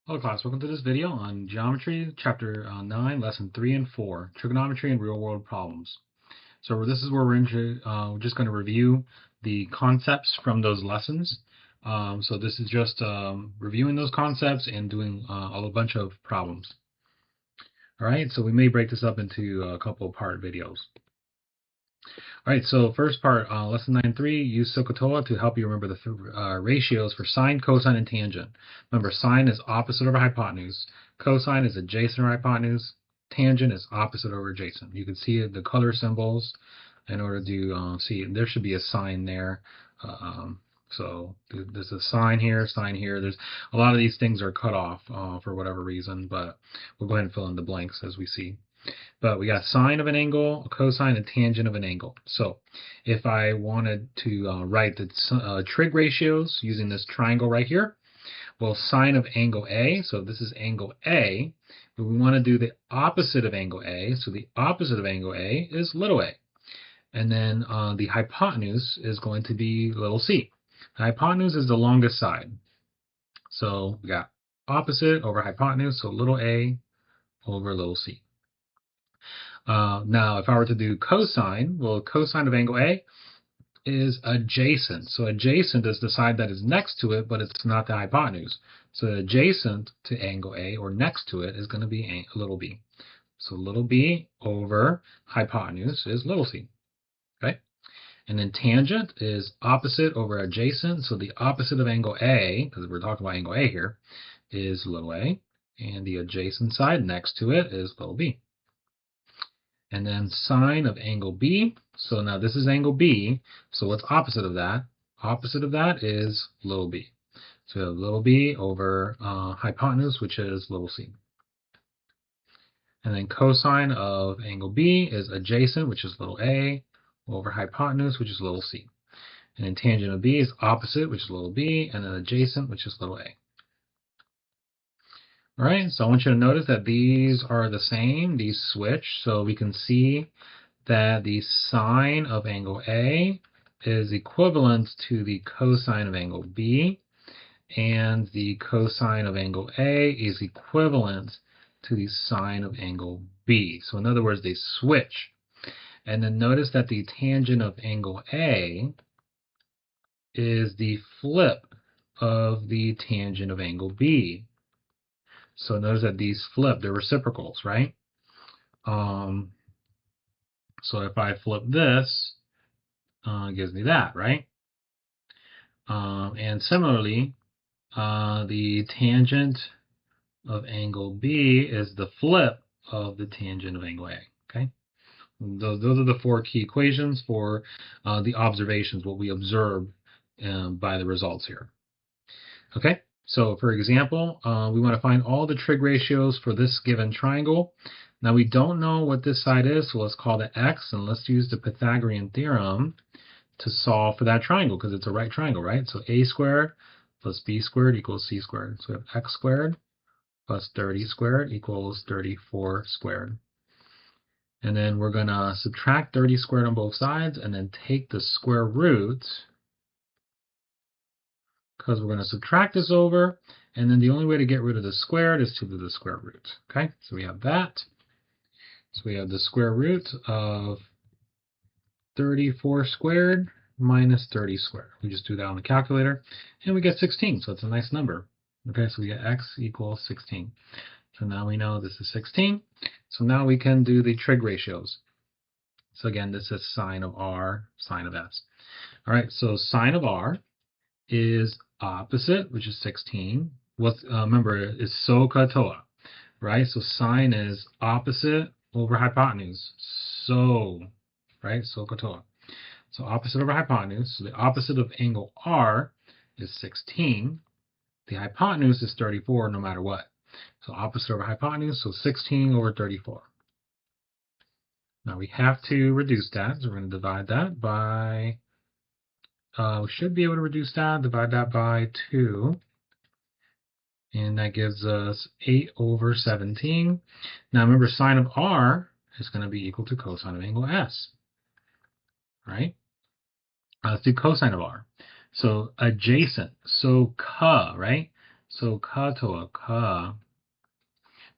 Hello class, welcome to this video on Geometry, Chapter 9, Lesson 3 and 4, Trigonometry and Real-World Problems. So this is where we're just going to review the concepts from those lessons. So this is just reviewing those concepts and doing a bunch of problems. All right, so we may break this up into a couple of part videos. All right, so first part, lesson 9.3, use SOHCAHTOA to help you remember the ratios for sine, cosine, and tangent. Remember, sine is opposite over hypotenuse, cosine is adjacent over hypotenuse, tangent is opposite over adjacent. You can see the color symbols in order to see. There should be a sign there. So there's a sign here, sign here. There's a lot of these things are cut off for whatever reason, but we'll go ahead and fill in the blanks as we see. But we got sine of an angle, a cosine, and tangent of an angle. So if I wanted to write the trig ratios using this triangle right here, well, sine of angle A, so this is angle A, but we want to do the opposite of angle A, so the opposite of angle A is little a. And then the hypotenuse is going to be little c. The hypotenuse is the longest side. So we got opposite over hypotenuse, so little a over little c. Now, if I were to do cosine, well, cosine of angle A is adjacent. So adjacent is the side that is next to it, but it's not the hypotenuse. So adjacent to angle A, or next to it, is going to be little b. So little b over hypotenuse is little c. Okay? And then tangent is opposite over adjacent. So the opposite of angle A, because we're talking about angle A here, is little a. And the adjacent side next to it is little b. And then sine of angle B. So now this is angle B. So what's opposite of that? Opposite of that is little b. So we have little b over hypotenuse, which is little c. And then cosine of angle B is adjacent, which is little a, over hypotenuse, which is little c. And then tangent of B is opposite, which is little b, and then adjacent, which is little a. All right, so I want you to notice that these are the same, these switch, so we can see that the sine of angle A is equivalent to the cosine of angle B, and the cosine of angle A is equivalent to the sine of angle B. So in other words, they switch. And then notice that the tangent of angle A is the flip of the tangent of angle B. So notice that these flip, they're reciprocals, right? So if I flip this, it gives me that, right? And similarly, the tangent of angle B is the flip of the tangent of angle A, okay? Those are the four key equations for the observations, what we observe by the results here. Okay, so for example, we want to find all the trig ratios for this given triangle. Now we don't know what this side is, so let's call it x, and let's use the Pythagorean theorem to solve for that triangle, because it's a right triangle, right? So a squared plus b squared equals c squared. So we have x squared plus 30 squared equals 34 squared. And then we're going to subtract 30 squared on both sides, and then take the square root, because we're going to subtract this over, and then the only way to get rid of the squared is to do the square root. Okay, so we have that. So we have the square root of 34 squared minus 30 squared. We just do that on the calculator, and we get 16, so it's a nice number. Okay, so we get x equals 16. So now we know this is 16. So now we can do the trig ratios. So again, this is sine of r, sine of s. All right, so sine of r is opposite, which is 16. Remember, it's SOHCAHTOA, right? So sine is opposite over hypotenuse. So, right, SOHCAHTOA. So opposite over hypotenuse. So the opposite of angle R is 16. The hypotenuse is 34 no matter what. So opposite over hypotenuse, so 16 over 34. Now we have to reduce that, so we're going to divide that by, we should be able to reduce that, divide that by 2. And that gives us 8 over 17. Now remember, sine of R is going to be equal to cosine of angle S. Right? Let's do cosine of R. So adjacent, so right? So ka toa, ka.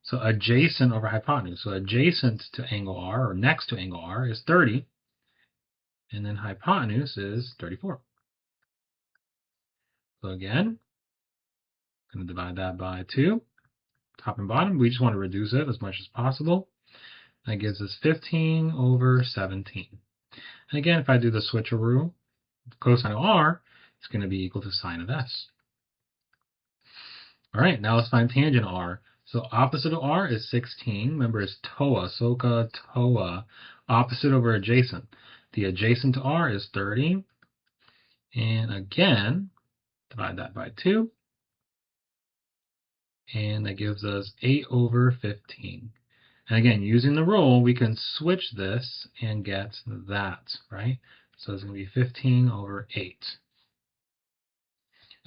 So adjacent over hypotenuse. So adjacent to angle R, or next to angle R, is 30. And then hypotenuse is 34. So again, I'm going to divide that by 2. Top and bottom, we just want to reduce it as much as possible. That gives us 15 over 17. And again, if I do the switcheroo, cosine of R is going to be equal to sine of S. All right, now let's find tangent of R. So opposite of R is 16. Remember, it's TOA, SOHCAHTOA, TOA. Opposite over adjacent. The adjacent to R is 30. And again, divide that by 2. And that gives us 8 over 15. And again, using the rule, we can switch this and get that, right? So it's going to be 15 over 8.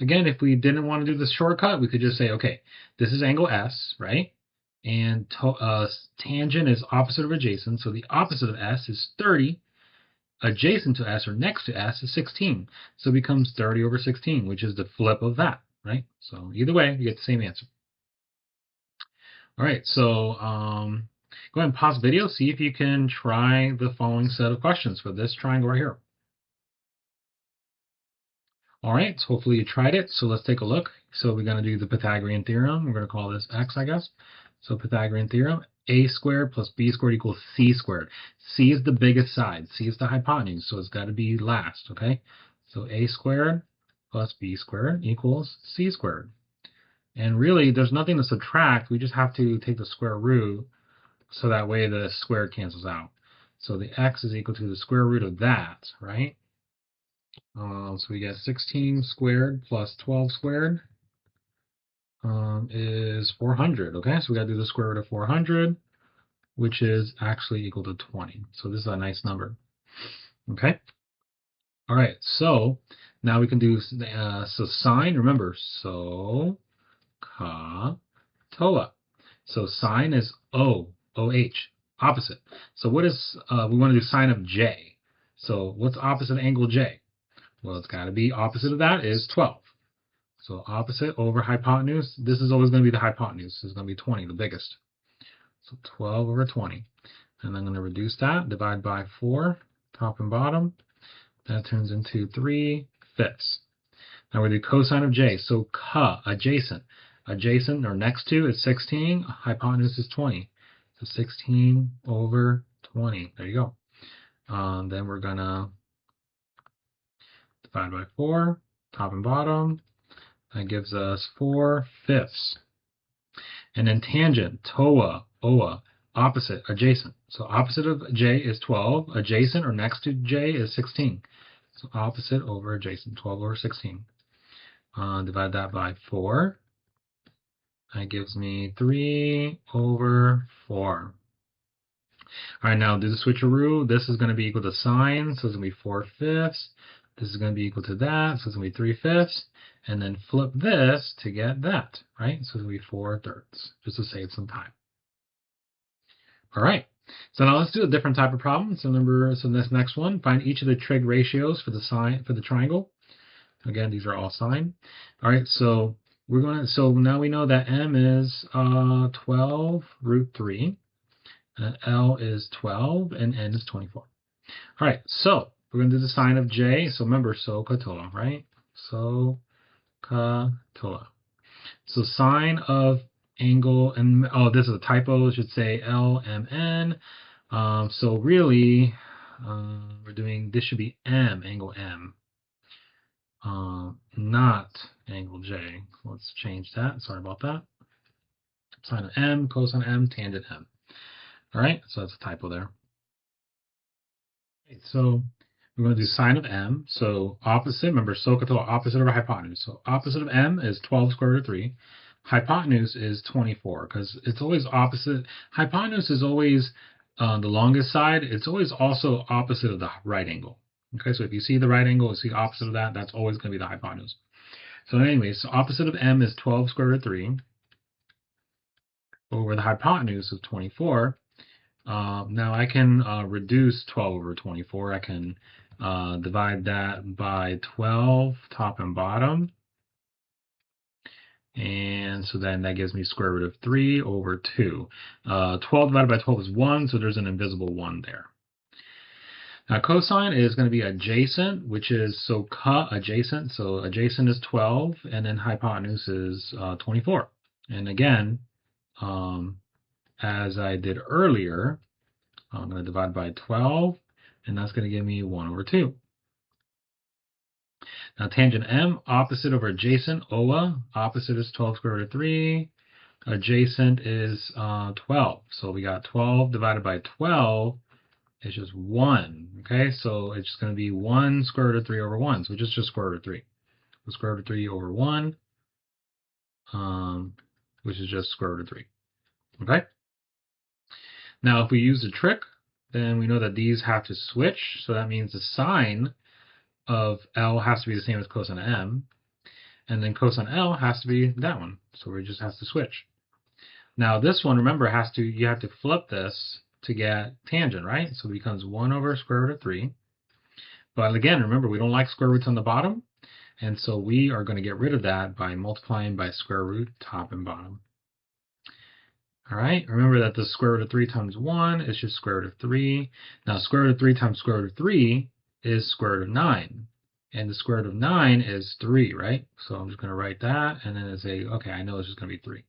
Again, if we didn't want to do the shortcut, we could just say, okay, this is angle S, right? And tangent is opposite of adjacent, so the opposite of S is 30. Adjacent to S, or next to S, is 16. So it becomes 30 over 16, which is the flip of that, right? So either way, you get the same answer. All right, so go ahead and pause the video, see if you can try the following set of questions for this triangle right here. All right, so hopefully you tried it. So let's take a look. So we're going to do the Pythagorean theorem. We're going to call this x, I guess. So Pythagorean theorem, a squared plus b squared equals c squared. C is the biggest side. C is the hypotenuse, so it's got to be last, okay? So a squared plus b squared equals c squared. And really, there's nothing to subtract. We just have to take the square root, so that way the square cancels out. So the x is equal to the square root of that, right? So we get 16 squared plus 12 squared is 400. Okay, so we got to do the square root of 400, which is actually equal to 20. So this is a nice number. Okay. All right. So now we can do so sine. Remember, so ka toa. So sine is OH, opposite. So what is we want to do sine of J. So what's opposite angle J? Well, it's got to be opposite of that is 12. So opposite over hypotenuse, this is always going to be the hypotenuse. This is going to be 20, the biggest. So 12 over 20. And I'm going to reduce that, divide by 4, top and bottom. That turns into 3/5. Now we do cosine of J. So ka, adjacent. Adjacent or next to is 16, hypotenuse is 20. So 16 over 20. There you go. Then we're going to divide by 4, top and bottom. That gives us 4/5. And then tangent, toa, oa, opposite, adjacent. So opposite of J is 12. Adjacent or next to J is 16. So opposite over adjacent, 12 over 16. Divide that by 4. That gives me 3 over 4. All right, now do the switcheroo. This is going to be equal to sine, so it's going to be 4/5. This is going to be equal to that, so it's going to be 3/5. And then flip this to get that, right? So it's going to be 4/3, just to save some time. All right, so now let's do a different type of problem. So this next one, find each of the trig ratios for the triangle. Again, these are all sine. All right, so so now we know that m is 12 root 3, and L is 12, and n is 24. All right, so we're going to do the sine of J. So remember, SOHCAHTOA, right? SOHCAHTOA. So sine of angle, and this is a typo, it should say LMN. So really, we're doing, this should be M, angle M, not angle J. Let's change that. Sorry about that. Sine of M, cosine M, tangent M. All right, so that's a typo there. Okay, so we're going to do sine of M. So opposite, remember, SOHCAHTOA, opposite over hypotenuse. So opposite of M is 12 square root of 3. Hypotenuse is 24, because it's always opposite. Hypotenuse is always the longest side. It's always also opposite of the right angle. Okay, so if you see the right angle, you see opposite of that, that's always going to be the hypotenuse. So anyways, so opposite of M is 12 square root of 3 over the hypotenuse of 24. Now I can reduce 12 over 24. I can divide that by 12, top and bottom. And so then that gives me square root of 3 over 2. 12 divided by 12 is 1, so there's an invisible 1 there. Now cosine is going to be adjacent, which is so adjacent. So adjacent is 12, and then hypotenuse is 24. And again, as I did earlier, I'm going to divide by 12, and that's going to give me 1 over 2. Now tangent M, opposite over adjacent, OA, opposite is 12 square root of 3. Adjacent is 12. So we got 12 divided by 12 is just 1. Okay, so it's going to be 1 square root of 3 over 1. So just square root of 3. So square root of 3 over 1, which is just square root of 3. Okay? Now if we use the trick, then we know that these have to switch. So that means the sine of L has to be the same as cosine M. And then cosine L has to be that one. So we just have to switch. Now this one, remember, you have to flip this to get tangent, right? So it becomes 1 over square root of 3. But again, remember, we don't like square roots on the bottom. And so we are going to get rid of that by multiplying by square root top and bottom. All right, remember that the square root of 3 times 1 is just square root of 3. Now square root of 3 times square root of 3 is square root of 9. And the square root of 9 is 3, right? So I'm just going to write that and then say, okay, I know this is going to be 3.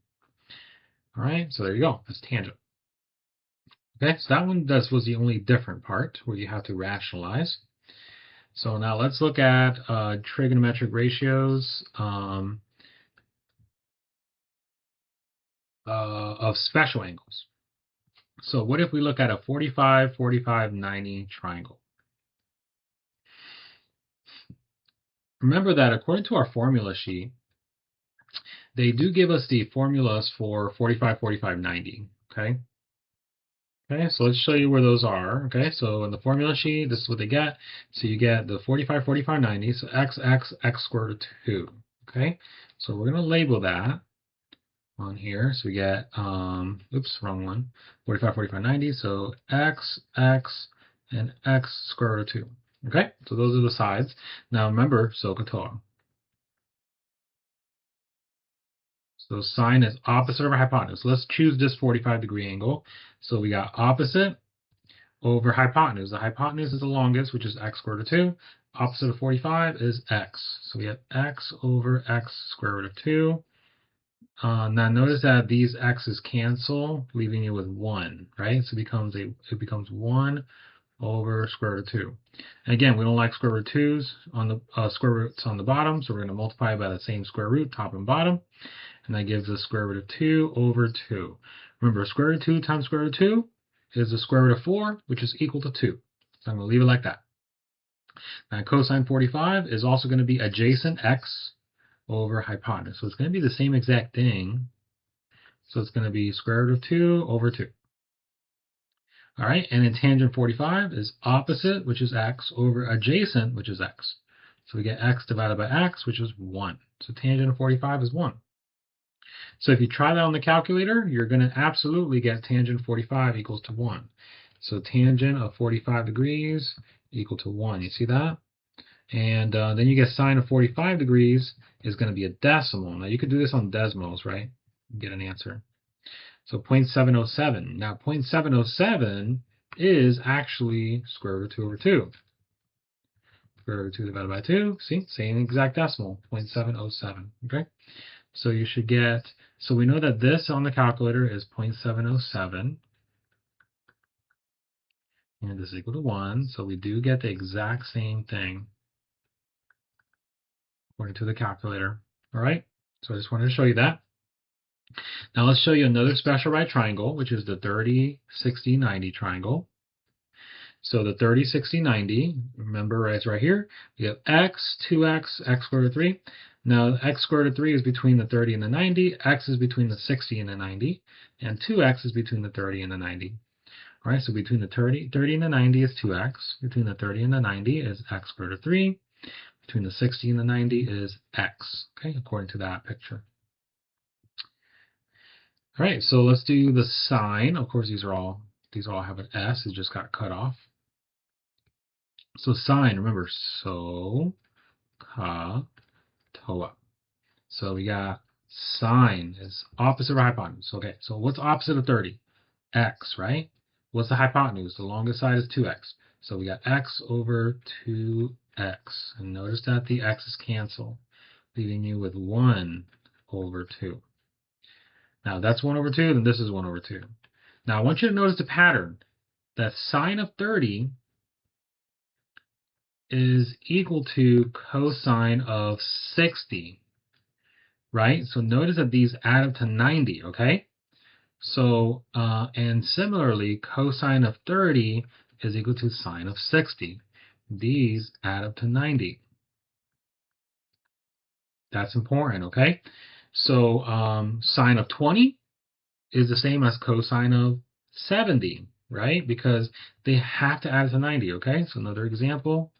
All right, so there you go. That's tangent. Okay, so that one was the only different part where you have to rationalize. So now let's look at trigonometric ratios of special angles. So what if we look at a 45, 45, 90 triangle? Remember that according to our formula sheet, they do give us the formulas for 45, 45, 90, okay? Okay, so let's show you where those are. Okay, so in the formula sheet, this is what they get. So you get the 45, 45, 90, so x squared root of 2. Okay, so we're going to label that on here. So we get, oops, wrong one, 45, 45, 90. So x, and x squared root of 2. Okay, so those are the sides. Now remember, SOHCAHTOA. So sine is opposite over hypotenuse. Let's choose this 45-degree angle. So we got opposite over hypotenuse. The hypotenuse is the longest, which is x squared root of 2. Opposite of 45 is x. So we have x over x square root of 2. Now notice that these x's cancel, leaving you with 1, right? So it becomes 1 over square root of 2. And again, we don't like square root 2s on the square roots on the bottom, so we're going to multiply by the same square root, top and bottom. And that gives us square root of 2 over 2. Remember, square root of 2 times square root of 2 is the square root of 4, which is equal to 2. So I'm going to leave it like that. Now cosine 45 is also going to be adjacent x over hypotenuse. So it's going to be the same exact thing. So it's going to be square root of 2 over 2. All right, and then tangent 45 is opposite, which is x, over adjacent, which is x. So we get x divided by x, which is 1. So tangent of 45 is 1. So if you try that on the calculator, you're going to absolutely get tangent 45 equals to 1. So tangent of 45 degrees equal to 1. You see that? And then you get sine of 45 degrees is going to be a decimal. Now you could do this on desmos, right? Get an answer. So 0.707. Now 0.707 is actually square root of 2 over 2. Square root of 2 divided by 2. See? Same exact decimal. 0.707. Okay? So you should get, so we know that this on the calculator is 0.707. And this is equal to 1. So we do get the exact same thing according to the calculator. All right? So I just wanted to show you that. Now let's show you another special right triangle, which is the 30, 60, 90 triangle. So the 30, 60, 90, remember it's right here. We have x, 2x, x squared root of 3. Now x squared root of 3 is between the 30 and the 90. X is between the 60 and the 90. And 2x is between the 30 and the 90. All right, so between the 30 and the 90 is 2x. Between the 30 and the 90 is x squared root of 3. Between the 60 and the 90 is x, okay, according to that picture. All right, so let's do the sine. Of course, these all have an S. It just got cut off. So sine, remember, SOHCAHTOA. So we got Sine is opposite of hypotenuse. Okay, so what's opposite of 30? X, right? What's the hypotenuse? The longest side is 2x. So we got x over 2x. And notice that the x's cancel, leaving you with 1 over 2. Now that's 1 over 2, then this is 1 over 2. Now I want you to notice the pattern. That sine of 30 is equal to cosine of 60, right? So notice that these add up to 90, okay? So, and similarly, cosine of 30 is equal to sine of 60. These add up to 90. That's important, okay? So, sine of 20 is the same as cosine of 70, right? Because they have to add to 90, okay? So another example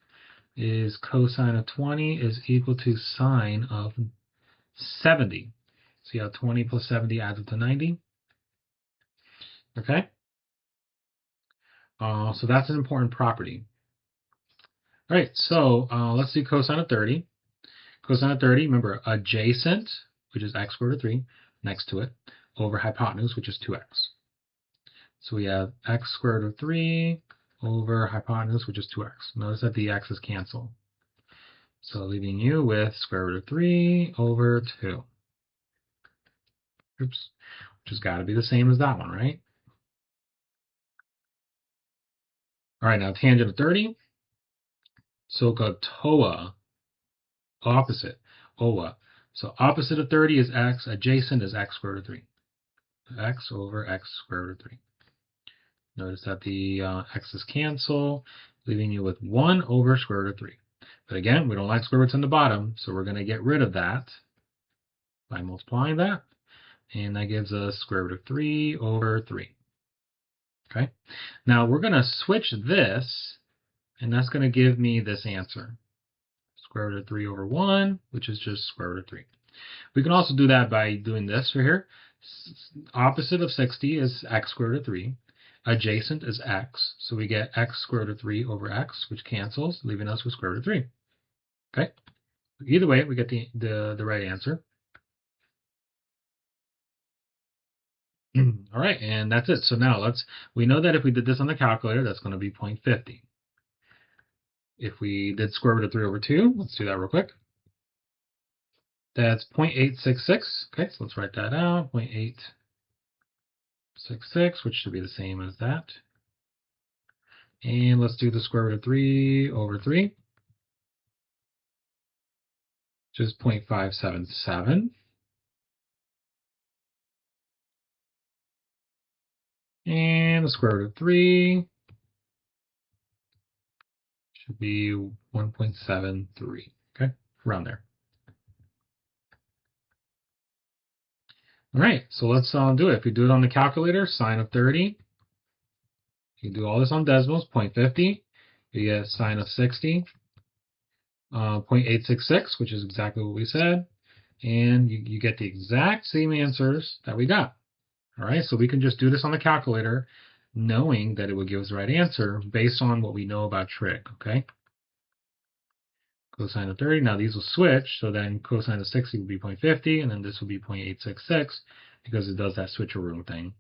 is cosine of 20 is equal to sine of 70. See how 20 plus 70 adds up to 90? Okay? So that's an important property. All right, so let's do cosine of 30. Cosine of 30, remember, adjacent, which is x squared root of 3, next to it, over hypotenuse, which is 2x. So we have x squared root of 3 over hypotenuse, which is 2x. Notice that the x's cancel. So leaving you with square root of 3 over 2. Oops. Which has got to be the same as that one, right? All right, now tangent of 30. So-called TOA, opposite, OA. So opposite of 30 is x, adjacent is x squared root of 3. X over x squared root of 3. Notice that the x's cancel, leaving you with 1 over square root of 3. But again, we don't like square roots on the bottom, so we're going to get rid of that by multiplying that. And that gives us square root of 3 over 3. Okay. Now we're going to switch this, and that's going to give me this answer. Square root of 3 over 1, which is just square root of 3. We can also do that by doing this right here. Opposite of 60 is x squared root of 3. Adjacent is x, so we get x squared root of 3 over x, which cancels, leaving us with square root of 3. Okay? Either way, we get the right answer. All right, and that's it. So now we know that if we did this on the calculator, that's going to be 0.50. If we did square root of 3 over 2, let's do that real quick. That's 0.866. Okay, so let's write that out. 0.866, which should be the same as that. And let's do the square root of 3 over 3, which is 0.577. And the square root of 3 should be 1.73. Okay, around there. All right, so let's do it. If we do it on the calculator, sine of 30, you do all this on decimals, 0.50. You get sine of 60, 0.866, which is exactly what we said. And you get the exact same answers that we got. All right, so we can just do this on the calculator, knowing that it would give us the right answer based on what we know about trig, okay? Cosine of 30, now these will switch, so then cosine of 60 will be 0.50, and then this will be 0.866, because it does that switcheroo thing.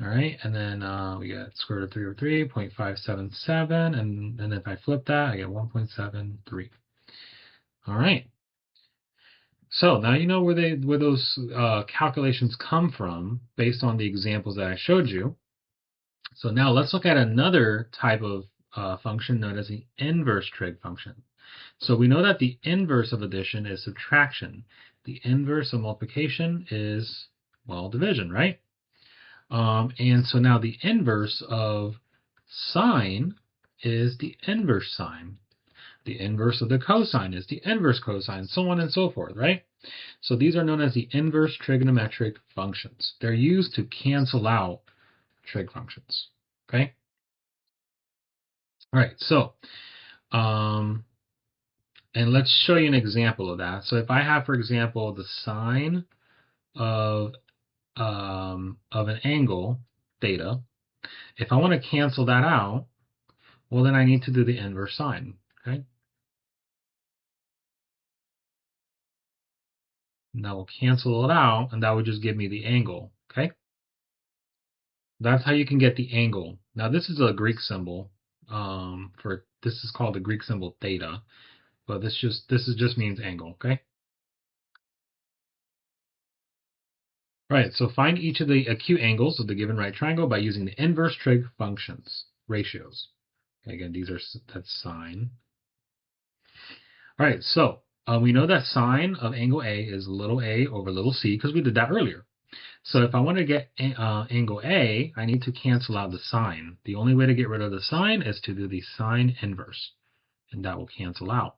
All right, and then we get square root of 3 over 3, 0.577, and then if I flip that, I get 1.73. All right. So now you know where those calculations come from based on the examples that I showed you. So now let's look at another type of function known as the inverse trig function. So we know that the inverse of addition is subtraction. The inverse of multiplication is, well, division, right? And so now the inverse of sine is the inverse sine. The inverse of the cosine is the inverse cosine, so on and so forth, right? So these are known as the inverse trigonometric functions. They're used to cancel out trig functions, okay? All right, so, and let's show you an example of that. So if I have, for example, the sine of an angle, theta, if I want to cancel that out, well, then I need to do the inverse sine, okay? And that will cancel it out, and that would just give me the angle, okay? That's how you can get the angle. Now this is a Greek symbol. This is called the Greek symbol theta, but this just means angle, okay? Right, so find each of the acute angles of the given right triangle by using the inverse trig functions, ratios. Okay, again, that's sine. All right, so we know that sine of angle A is little a over little c because we did that earlier. So if I want to get angle A, I need to cancel out the sine. The only way to get rid of the sine is to do the sine inverse, and that will cancel out.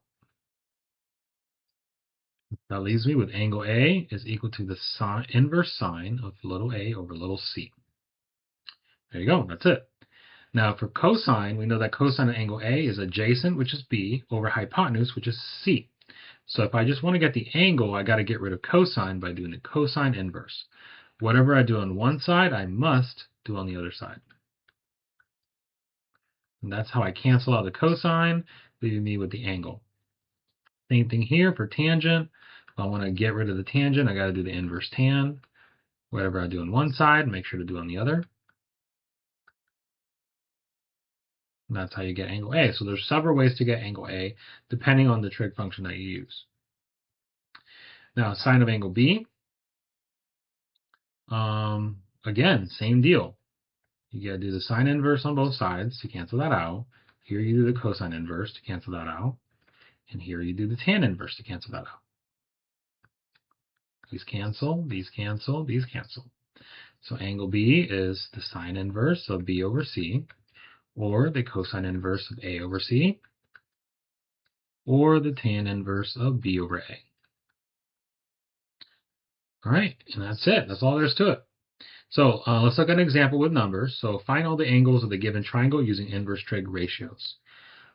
That leaves me with angle A is equal to the inverse sine of little a over little c. There you go, that's it. Now for cosine, we know that cosine of angle A is adjacent, which is B, over hypotenuse, which is C. So if I just want to get the angle, I got to get rid of cosine by doing the cosine inverse. Whatever I do on one side, I must do on the other side. And that's how I cancel out the cosine, leaving me with the angle. Same thing here for tangent. If I want to get rid of the tangent, I got to do the inverse tan. Whatever I do on one side, make sure to do on the other. And that's how you get angle A. So there's several ways to get angle A, depending on the trig function that you use. Now, sine of angle B. Again, same deal. You got to do the sine inverse on both sides to cancel that out. Here you do the cosine inverse to cancel that out. And here you do the tan inverse to cancel that out. These cancel, these cancel, these cancel. So angle B is the sine inverse of B over C, or the cosine inverse of A over C, or the tan inverse of B over A. All right, and that's it. That's all there is to it. So let's look at an example with numbers. So find all the angles of the given triangle using inverse trig ratios.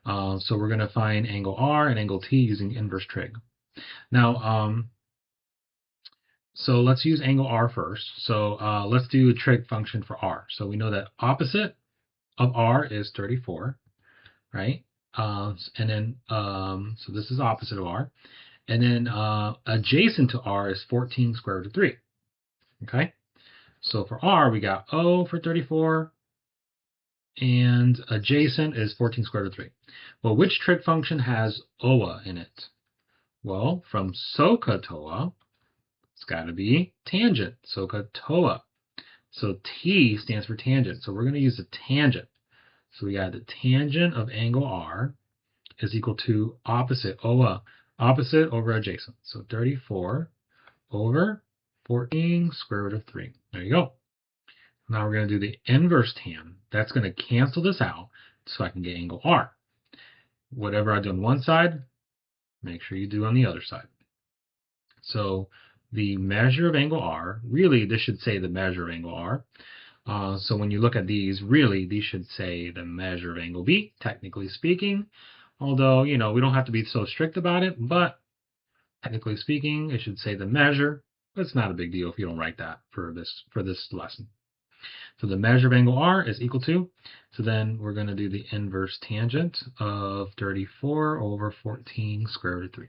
So we're going to find angle R and angle T using inverse trig. Now, so let's use angle R first. So let's do a trig function for R. So we know that opposite of R is 34, right? And then, so this is opposite of R. And then adjacent to R is 14 square root of 3, okay? So for R, we got O for 34, and adjacent is 14 square root of 3. Well, which trig function has OA in it? Well, from SOHCAHTOA, it's got to be tangent, SOHCAHTOA. So T stands for tangent, so we're going to use the tangent. So we got the tangent of angle R is equal to opposite, OA, opposite over adjacent. So 34 over 14 square root of 3. There you go. Now we're going to do the inverse tan. That's going to cancel this out so I can get angle R. Whatever I do on one side, make sure you do on the other side. So the measure of angle R, really this should say the measure of angle R. So when you look at these, really these should say the measure of angle B, technically speaking. Although, you know, we don't have to be so strict about it, but technically speaking, it should say the measure. But it's not a big deal if you don't write that for this lesson. So the measure of angle R is equal to, so then we're going to do the inverse tangent of 34 over 14 square root of 3.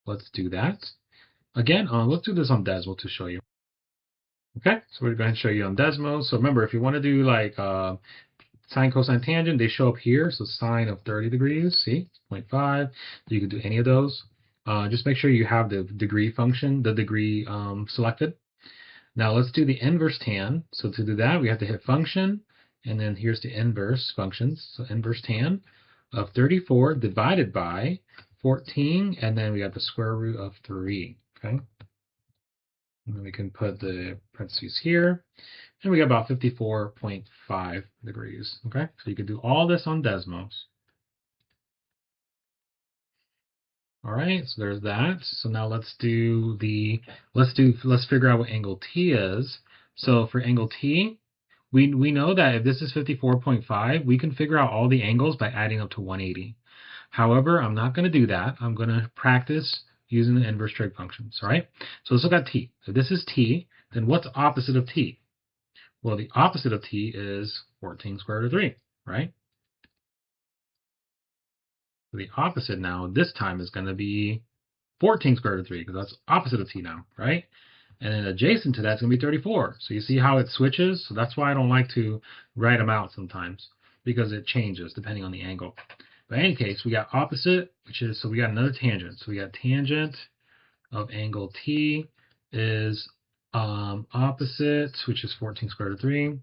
Let's do that. Again, let's do this on Desmo to show you. Okay, so we're going to show you on Desmo. So remember, if you want to do like sine, cosine, tangent, they show up here. So sine of 30 degrees, see, 0.5. You can do any of those. Just make sure you have the degree function, the degree selected. Now let's do the inverse tan. So to do that, we have to hit function, and then here's the inverse functions. So inverse tan of 34 divided by 14, and then we got the square root of 3, okay? And then we can put the parentheses here, and we got about 54.5 degrees, okay? So you can do all this on Desmos. All right, so there's that. So now let's figure out what angle T is. So for angle T, we know that if this is 54.5, we can figure out all the angles by adding up to 180. However, I'm not going to do that. I'm going to practice using the inverse trig functions, all right? So let's look at T. If this is T, then what's opposite of T? Well, the opposite of T is 14 square root of 3, right? The opposite now, this time, is going to be 14 square root of 3, because that's opposite of t now, right? And then adjacent to that's going to be 34. So you see how it switches? So that's why I don't like to write them out sometimes, because it changes depending on the angle. But in any case, we got opposite, which is, so we got another tangent. So we got tangent of angle T is opposite, which is 14 square root of 3,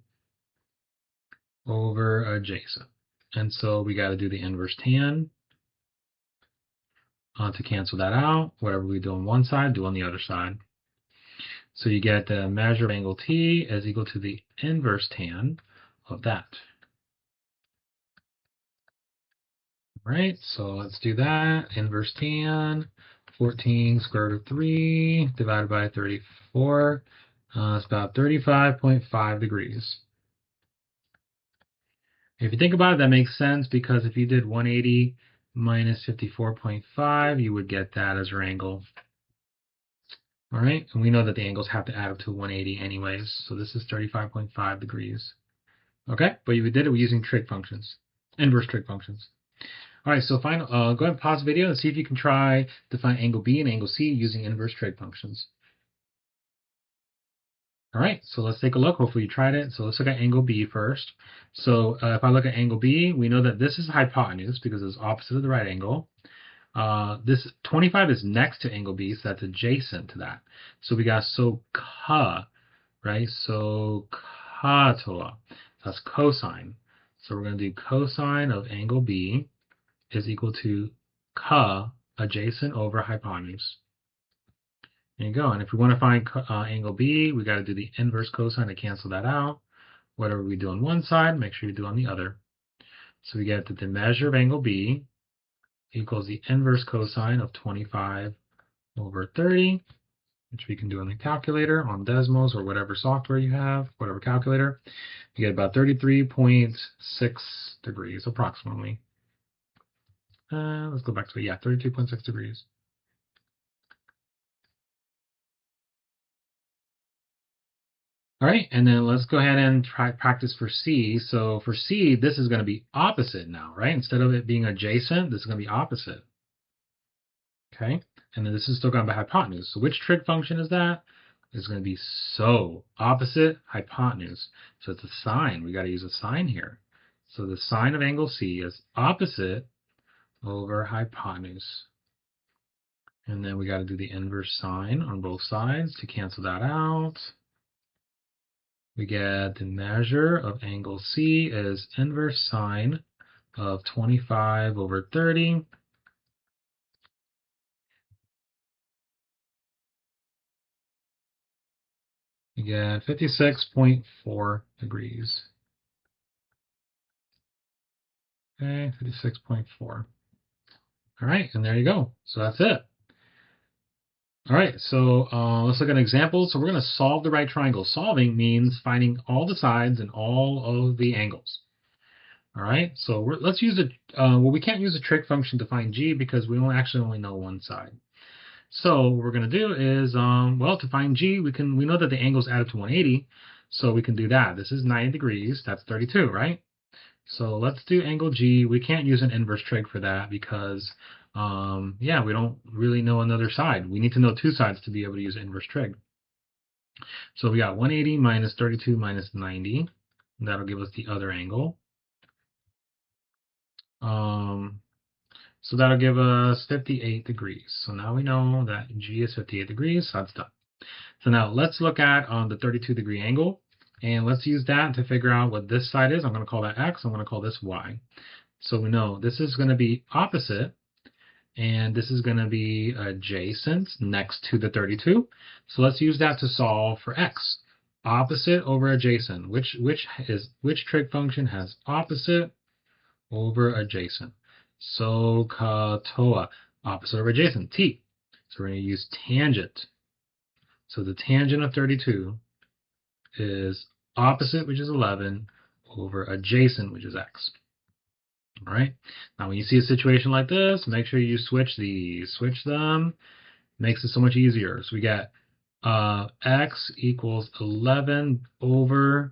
over adjacent. And so we got to do the inverse tan to cancel that out. Whatever we do on one side, do on the other side. So you get the measure of angle T is equal to the inverse tan of that. All right, so let's do that. Inverse tan, 14 square root of 3 divided by 34. It's about 35.5 degrees. If you think about it, that makes sense, because if you did 180 minus 54.5, you would get that as your angle. All right, and we know that the angles have to add up to 180 anyways, so this is 35.5 degrees. Okay, but we did it using trig functions, inverse trig functions. All right, so go ahead and pause the video and see if you can try to find angle B and angle C using inverse trig functions. All right, so let's take a look. Hopefully you tried it. So let's look at angle B first. So if I look at angle B, we know that this is hypotenuse because it's opposite of the right angle. This 25 is next to angle B, so that's adjacent to that. So we got SOHCAHTOA, right? SOHCAHTOA. That's cosine. So we're going to do cosine of angle B is equal to CA adjacent over hypotenuse. There you go. And if we want to find angle B, we got to do the inverse cosine to cancel that out. Whatever we do on one side, make sure you do on the other. So we get that the measure of angle B equals the inverse cosine of 25 over 30, which we can do on the calculator, on Desmos, or whatever software you have, whatever calculator. You get about 33.6 degrees approximately. Let's go back to it. Yeah, 32.6 degrees. All right, and then let's go ahead and try practice for C. So for C, this is going to be opposite now, right? Instead of it being adjacent, this is going to be opposite. Okay, and then this is still going by hypotenuse. So which trig function is that? It's going to be opposite hypotenuse. So it's a sine. We got to use a sine here. So the sine of angle C is opposite over hypotenuse. And then we got to do the inverse sine on both sides to cancel that out. We get the measure of angle C is inverse sine of 25 over 30. We get 56.4 degrees. Okay, 56.4. All right, and there you go. So that's it. All right, so let's look at an example. So we're going to solve the right triangle. Solving means finding all the sides and all of the angles. All right, so let's use well, we can't use a trig function to find G because we only know one side. So what we're going to do is, well, to find G, we know that the angles add up to 180, so we can do that. This is 90 degrees. That's 32, right? So let's do angle G. We can't use an inverse trig for that because, yeah, we don't really know another side. We need to know two sides to be able to use inverse trig. So we got 180 minus 32 minus 90. That'll give us the other angle. So that'll give us 58 degrees. So now we know that G is 58 degrees, so that's done. So now let's look at the 32-degree angle, and let's use that to figure out what this side is. I'm going to call that X. I'm going to call this Y. So we know this is going to be opposite, and this is going to be adjacent next to the 32. So let's use that to solve for X. Opposite over adjacent. Which trig function has opposite over adjacent? SOHCAHTOA, opposite over adjacent, T. So we're going to use tangent. So the tangent of 32 is opposite, which is 11, over adjacent, which is X. All right. Now, when you see a situation like this, make sure you switch these. Switch them. Makes it so much easier. So we get X equals 11 over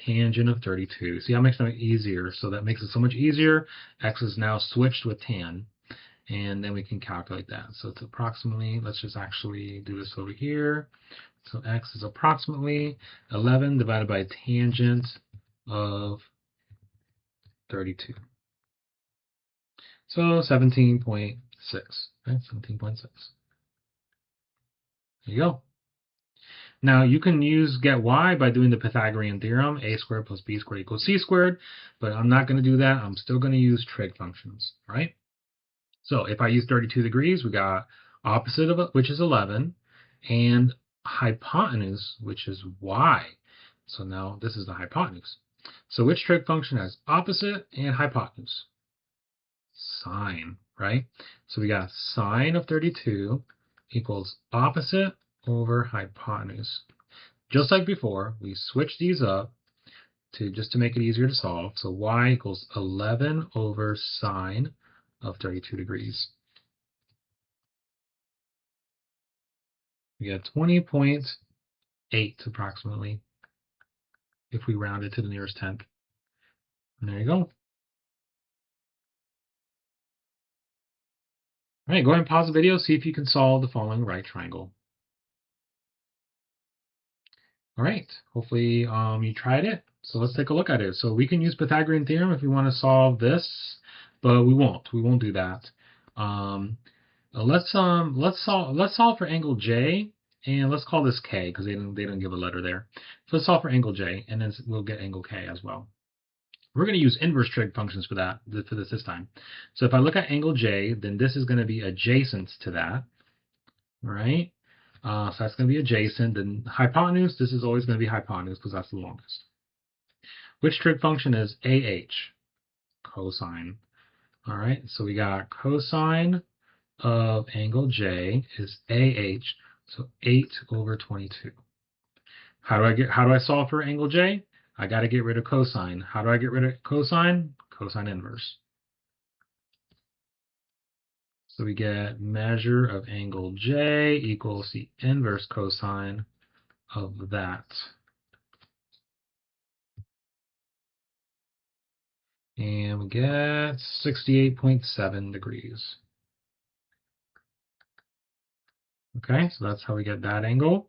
tangent of 32. See how it makes it easier? So that makes it so much easier. X is now switched with tan. and then we can calculate that. So it's approximately, let's just actually do this over here. So x is approximately 11 divided by tangent of 32. So 17.6, right? 17.6. There you go. Now you can get y by doing the Pythagorean theorem, a squared plus b squared equals c squared, but I'm not going to do that. I'm still going to use trig functions, right? So if I use 32 degrees, we got opposite of it, which is 11, and hypotenuse, which is y. So now this is the hypotenuse. So which trig function has opposite and hypotenuse? Sine, right? So we got sine of 32 equals opposite over hypotenuse. Just like before, we switch these up just to make it easier to solve. So y equals 11 over sine of 32 degrees. We get 20.8 approximately if we round it to the nearest tenth. And there you go. All right, go ahead and pause the video, see if you can solve the following right triangle. All right, hopefully you tried it. So let's take a look at it. So we can use Pythagorean theorem if we want to solve this, but we won't. We won't do that. Let's solve for angle J, and let's call this K because they didn't give a letter there. So let's solve for angle J, and then we'll get angle K as well. We're going to use inverse trig functions for this time. So if I look at angle J, then this is going to be adjacent to that, right? So that's going to be adjacent. Then hypotenuse, this is always going to be hypotenuse because that's the longest. Which trig function is AH? Cosine. All right, so we got cosine of angle J is AH, so 8 over 22. How do I solve for angle J? I got to get rid of cosine. How do I get rid of cosine? Cosine inverse. So we get measure of angle J equals the inverse cosine of that. And we get 68.7 degrees. Okay, so that's how we get that angle.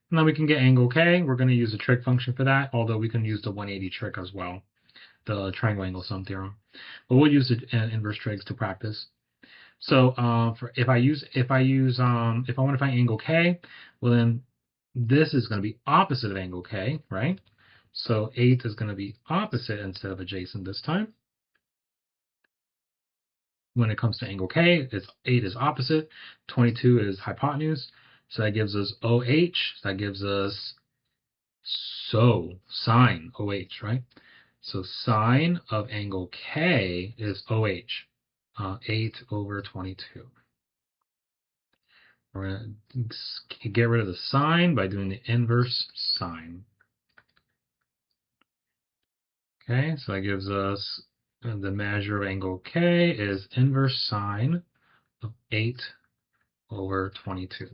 And then we can get angle K. We're going to use a trig function for that, although we can use the 180 trick as well, the triangle angle sum theorem. But we'll use the inverse trigs to practice. So if I want to find angle K, well then this is going to be opposite of angle K, right? So 8 is going to be opposite instead of adjacent this time. When it comes to angle K, 8 is opposite, 22 is hypotenuse, so that gives us OH, that gives us sine OH, right? So sine of angle K is OH, 8 over 22. We're going to get rid of the sine by doing the inverse sine. Okay, so that gives us the measure of angle K is inverse sine of 8 over 22, which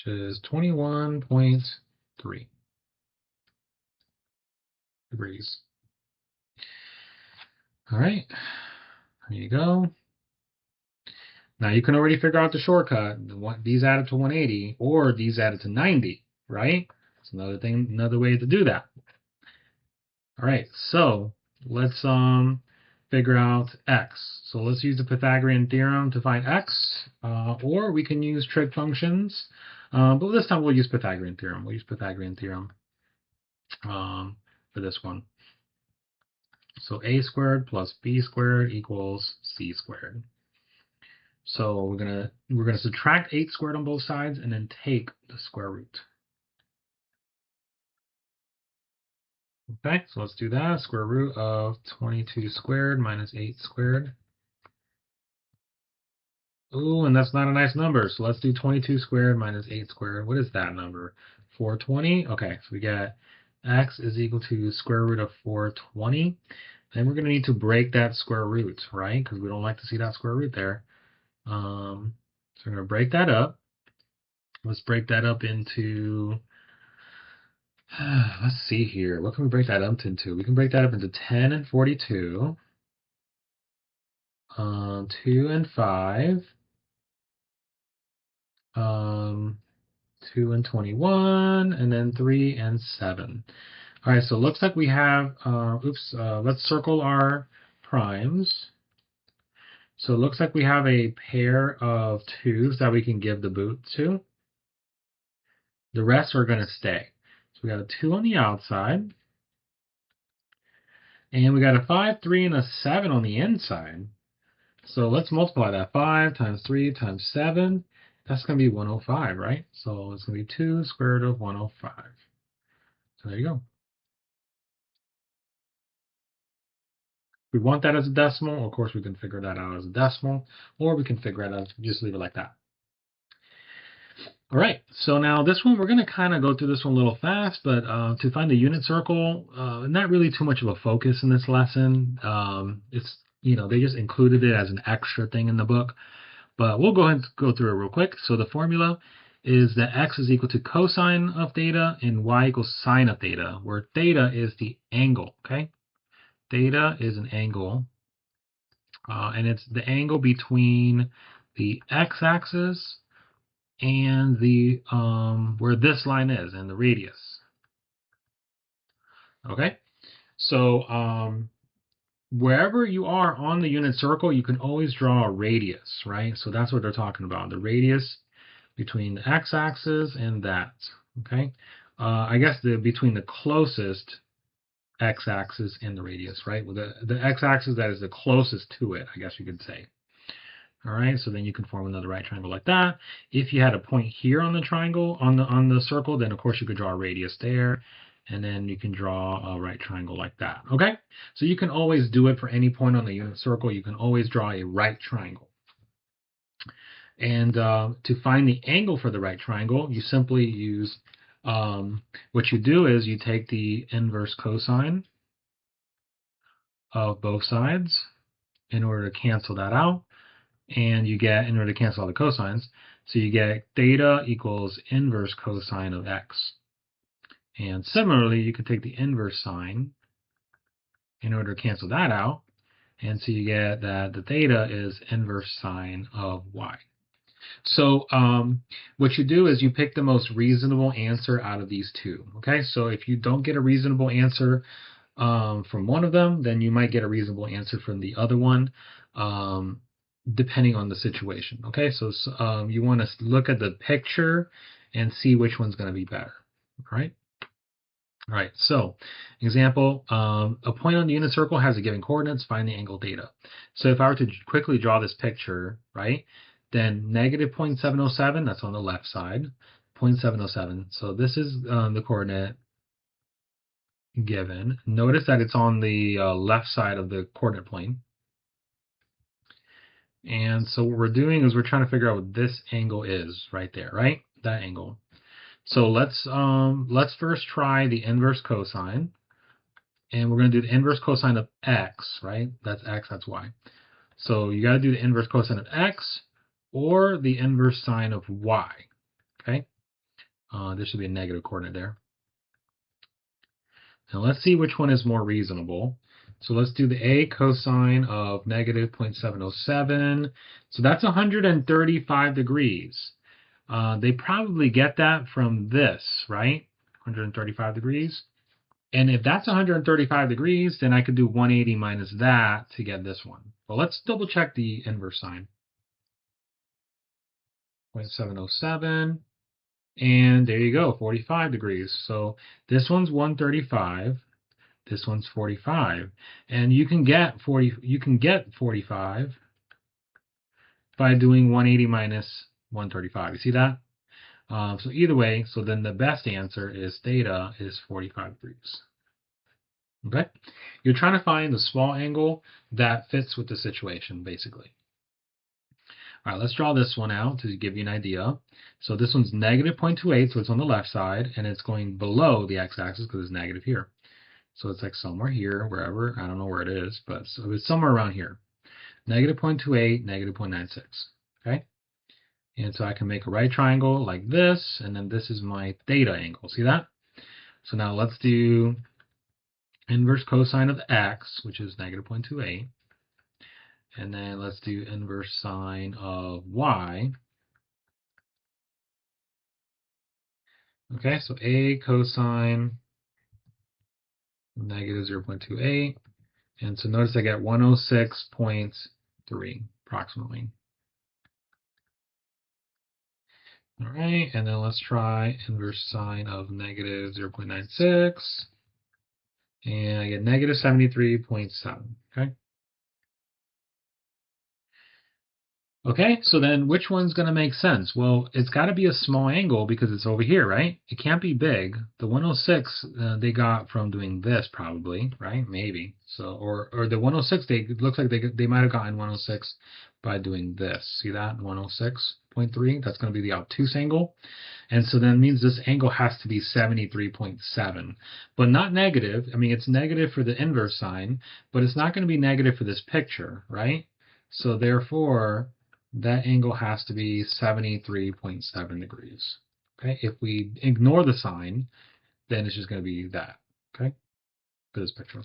is 21.3 degrees. All right, there you go. Now you can already figure out the shortcut. These added to 180, or these added to 90, right? That's another way to do that. All right, so let's figure out x. So let's use the Pythagorean theorem to find x, or we can use trig functions. But this time we'll use Pythagorean theorem. We'll use Pythagorean theorem for this one. So a squared plus b squared equals c squared. So we're gonna subtract 8 squared on both sides and then take the square root. Okay, so let's do that. Square root of 22 squared minus 8 squared. Ooh, and that's not a nice number. So let's do 22 squared minus 8 squared. What is that number? 420. Okay, so we get x is equal to square root of 420. Then we're going to need to break that square root, right? Because we don't like to see that square root there. So we're going to break that up. Let's break that up into, let's see here. What can we break that up into? We can break that up into 10 and 42. 2 and 5, 2 and 21, and then 3 and 7. All right, so it looks like we have, let's circle our primes. So it looks like we have a pair of 2s that we can give the boot to. The rest are going to stay. So we got a 2 on the outside. And we got a 5, 3, and a 7 on the inside. So let's multiply that. 5 times 3 times 7. That's going to be 105, right? So it's going to be 2 square root of 105. So there you go. If we want that as a decimal, of course we can figure that out as a decimal, or we can figure it out, just leave it like that. All right, so now this one, we're going to kind of go through this one a little fast, but to find the unit circle, not really too much of a focus in this lesson. It's, they just included it as an extra thing in the book, but we'll go ahead and go through it real quick. So the formula is that x is equal to cosine of theta and y equals sine of theta, where theta is the angle, okay? Theta is an angle, and it's the angle between the x-axis and the where this line is and the radius. Okay, so wherever you are on the unit circle, you can always draw a radius, right? So that's what they're talking about, the radius between the x-axis and that. Okay, I guess between the closest x-axis and the radius, right? Well, the x-axis that is the closest to it, I guess you could say. All right, so then you can form another right triangle like that. If you had a point here on the triangle, on the circle, then of course you could draw a radius there, and then you can draw a right triangle like that. Okay, so you can always do it for any point on the unit circle. You can always draw a right triangle. And to find the angle for the right triangle, you simply use, what you do is you take the inverse cosine of both sides in order to cancel that out. And you get, in order to cancel all the cosines, so you get theta equals inverse cosine of x. And similarly, you can take the inverse sine in order to cancel that out. And so you get that the theta is inverse sine of y. So what you do is you pick the most reasonable answer out of these two. Okay, so if you don't get a reasonable answer from one of them, then you might get a reasonable answer from the other one. Depending on the situation. Okay, so you want to look at the picture and see which one's going to be better. All right. All right, so example, a point on the unit circle has a given coordinates, find the angle theta. So if I were to quickly draw this picture, right, then negative 0.707, that's on the left side, 0.707. So this is the coordinate given. Notice that it's on the left side of the coordinate plane. And so what we're doing is we're trying to figure out what this angle is right there, right? That angle. So let's first try the inverse cosine. And we're going to do the inverse cosine of x, right? That's x, that's y. So you got to do the inverse cosine of x or the inverse sine of y, okay? There should be a negative coordinate there. Now let's see which one is more reasonable. So let's do the a cosine of negative 0.707. So that's 135 degrees. They probably get that from this, right? 135 degrees. And if that's 135 degrees, then I could do 180 minus that to get this one. Well, let's double check the inverse sine. 0.707. And there you go, 45 degrees. So this one's 135. This one's 45, and you can get 45 by doing 180 minus 135. You see that? So either way, so then the best answer is theta is 45 degrees. Okay, you're trying to find the small angle that fits with the situation, basically. All right, let's draw this one out to give you an idea. So this one's negative 0.28, so it's on the left side, and it's going below the x-axis because it's negative here. So it's like somewhere here, wherever, I don't know where it is, but so it's somewhere around here. Negative 0.28, negative 0.96, okay? And so I can make a right triangle like this, and then this is my theta angle. See that? So now let's do inverse cosine of x, which is negative 0.28. And then let's do inverse sine of y. Okay, so a cosine negative 0.28. And so notice I get 106.3 approximately. All right, and then let's try inverse sine of negative 0.96. And I get negative 73.7, okay? Okay, so then which one's going to make sense? Well, it's got to be a small angle because it's over here, right? It can't be big. The 106 they got from doing this probably, right? Maybe. So, or the 106 it looks like they might have gotten 106 by doing this. See that 106.3? That's going to be the obtuse angle, and so then it means this angle has to be 73.7, but not negative. I mean, it's negative for the inverse sine, but it's not going to be negative for this picture, right? So therefore, that angle has to be 73.7 degrees. Okay, if we ignore the sign, then it's just going to be that. Okay, for this picture.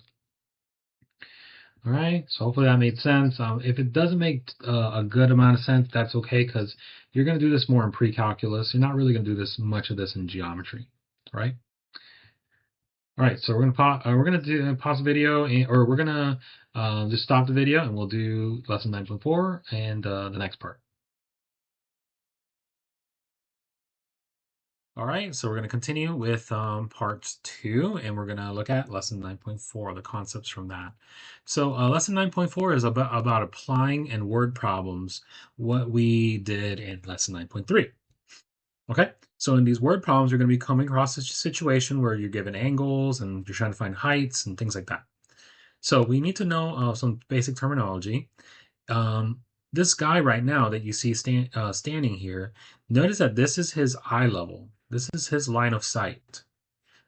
All right, so hopefully that made sense. If it doesn't make a good amount of sense, that's okay, because you're going to do this more in pre-calculus. You're not really going to do this much of this in geometry. All right. All right, so we're gonna pause the video, or we're gonna just stop the video, and we'll do lesson 9.4 and the next part. All right, so we're going to continue with part 2, and we're going to look at lesson 9.4, the concepts from that. So lesson 9.4 is about applying in word problems what we did in lesson 9.3. Okay, so in these word problems, you're going to be coming across a situation where you're given angles and you're trying to find heights and things like that. So we need to know some basic terminology. This guy right now that you see standing here, notice that this is his eye level. This is his line of sight.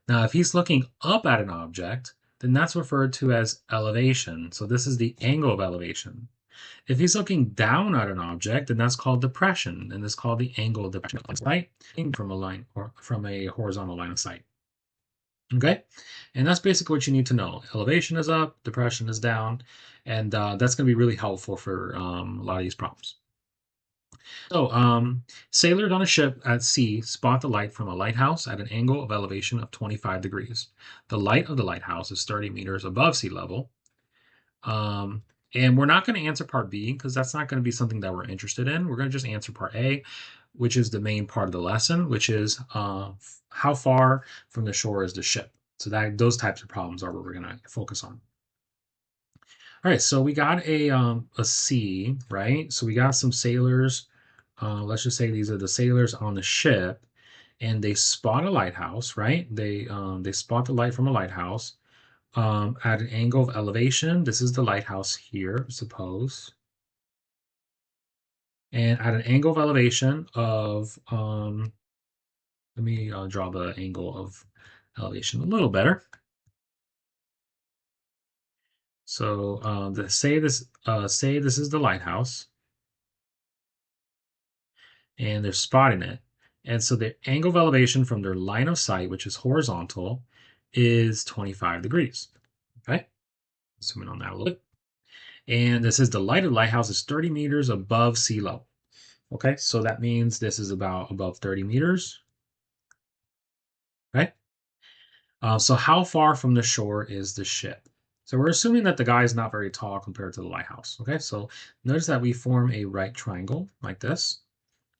Now, if he's looking up at an object, then that's referred to as elevation. So this is the angle of elevation. If he's looking down at an object, then that's called depression, and this is called the angle of depression of sight from a line or from a horizontal line of sight. Okay, and that's basically what you need to know. Elevation is up, depression is down, and that's going to be really helpful for a lot of these problems. So, sailors on a ship at sea spot the light from a lighthouse at an angle of elevation of 25 degrees. The light of the lighthouse is 30 meters above sea level. And we're not going to answer part B because that's not going to be something that we're interested in. We're going to just answer part A, which is the main part of the lesson, which is how far from the shore is the ship. So those types of problems are what we're going to focus on. All right, so we got a sea, right? So we got some sailors. Let's just say these are the sailors on the ship, and they spot a lighthouse, right? They spot the light from a lighthouse at an angle of elevation. This is the lighthouse here, suppose. And at an angle of elevation of, let me draw the angle of elevation a little better. So say this is the lighthouse, and they're spotting it. And so the angle of elevation from their line of sight, which is horizontal, is 25 degrees. Okay, zoom in on that a little bit. And this is the light of the lighthouse is 30 meters above sea level. Okay, so that means this is about above 30 meters. Okay, so how far from the shore is the ship? So we're assuming that the guy is not very tall compared to the lighthouse. Okay, so notice that we form a right triangle like this.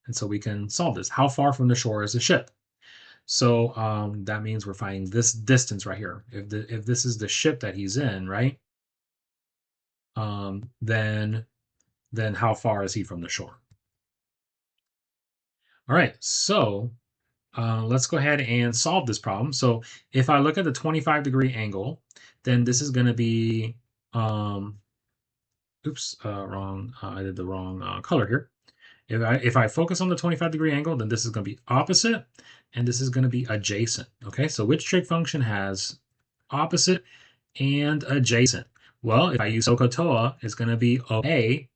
And so we can solve this. How far from the shore is the ship? So that means we're finding this distance right here. If this is the ship that he's in, right? Then how far is he from the shore? All right, so let's go ahead and solve this problem. So if I look at the 25-degree angle, then this is going to be, wrong. I did the wrong color here. If I focus on the 25-degree angle, then this is going to be opposite, and this is going to be adjacent. Okay, so which trig function has opposite and adjacent? Well, if I use SOHCAHTOA, it's going to be OA,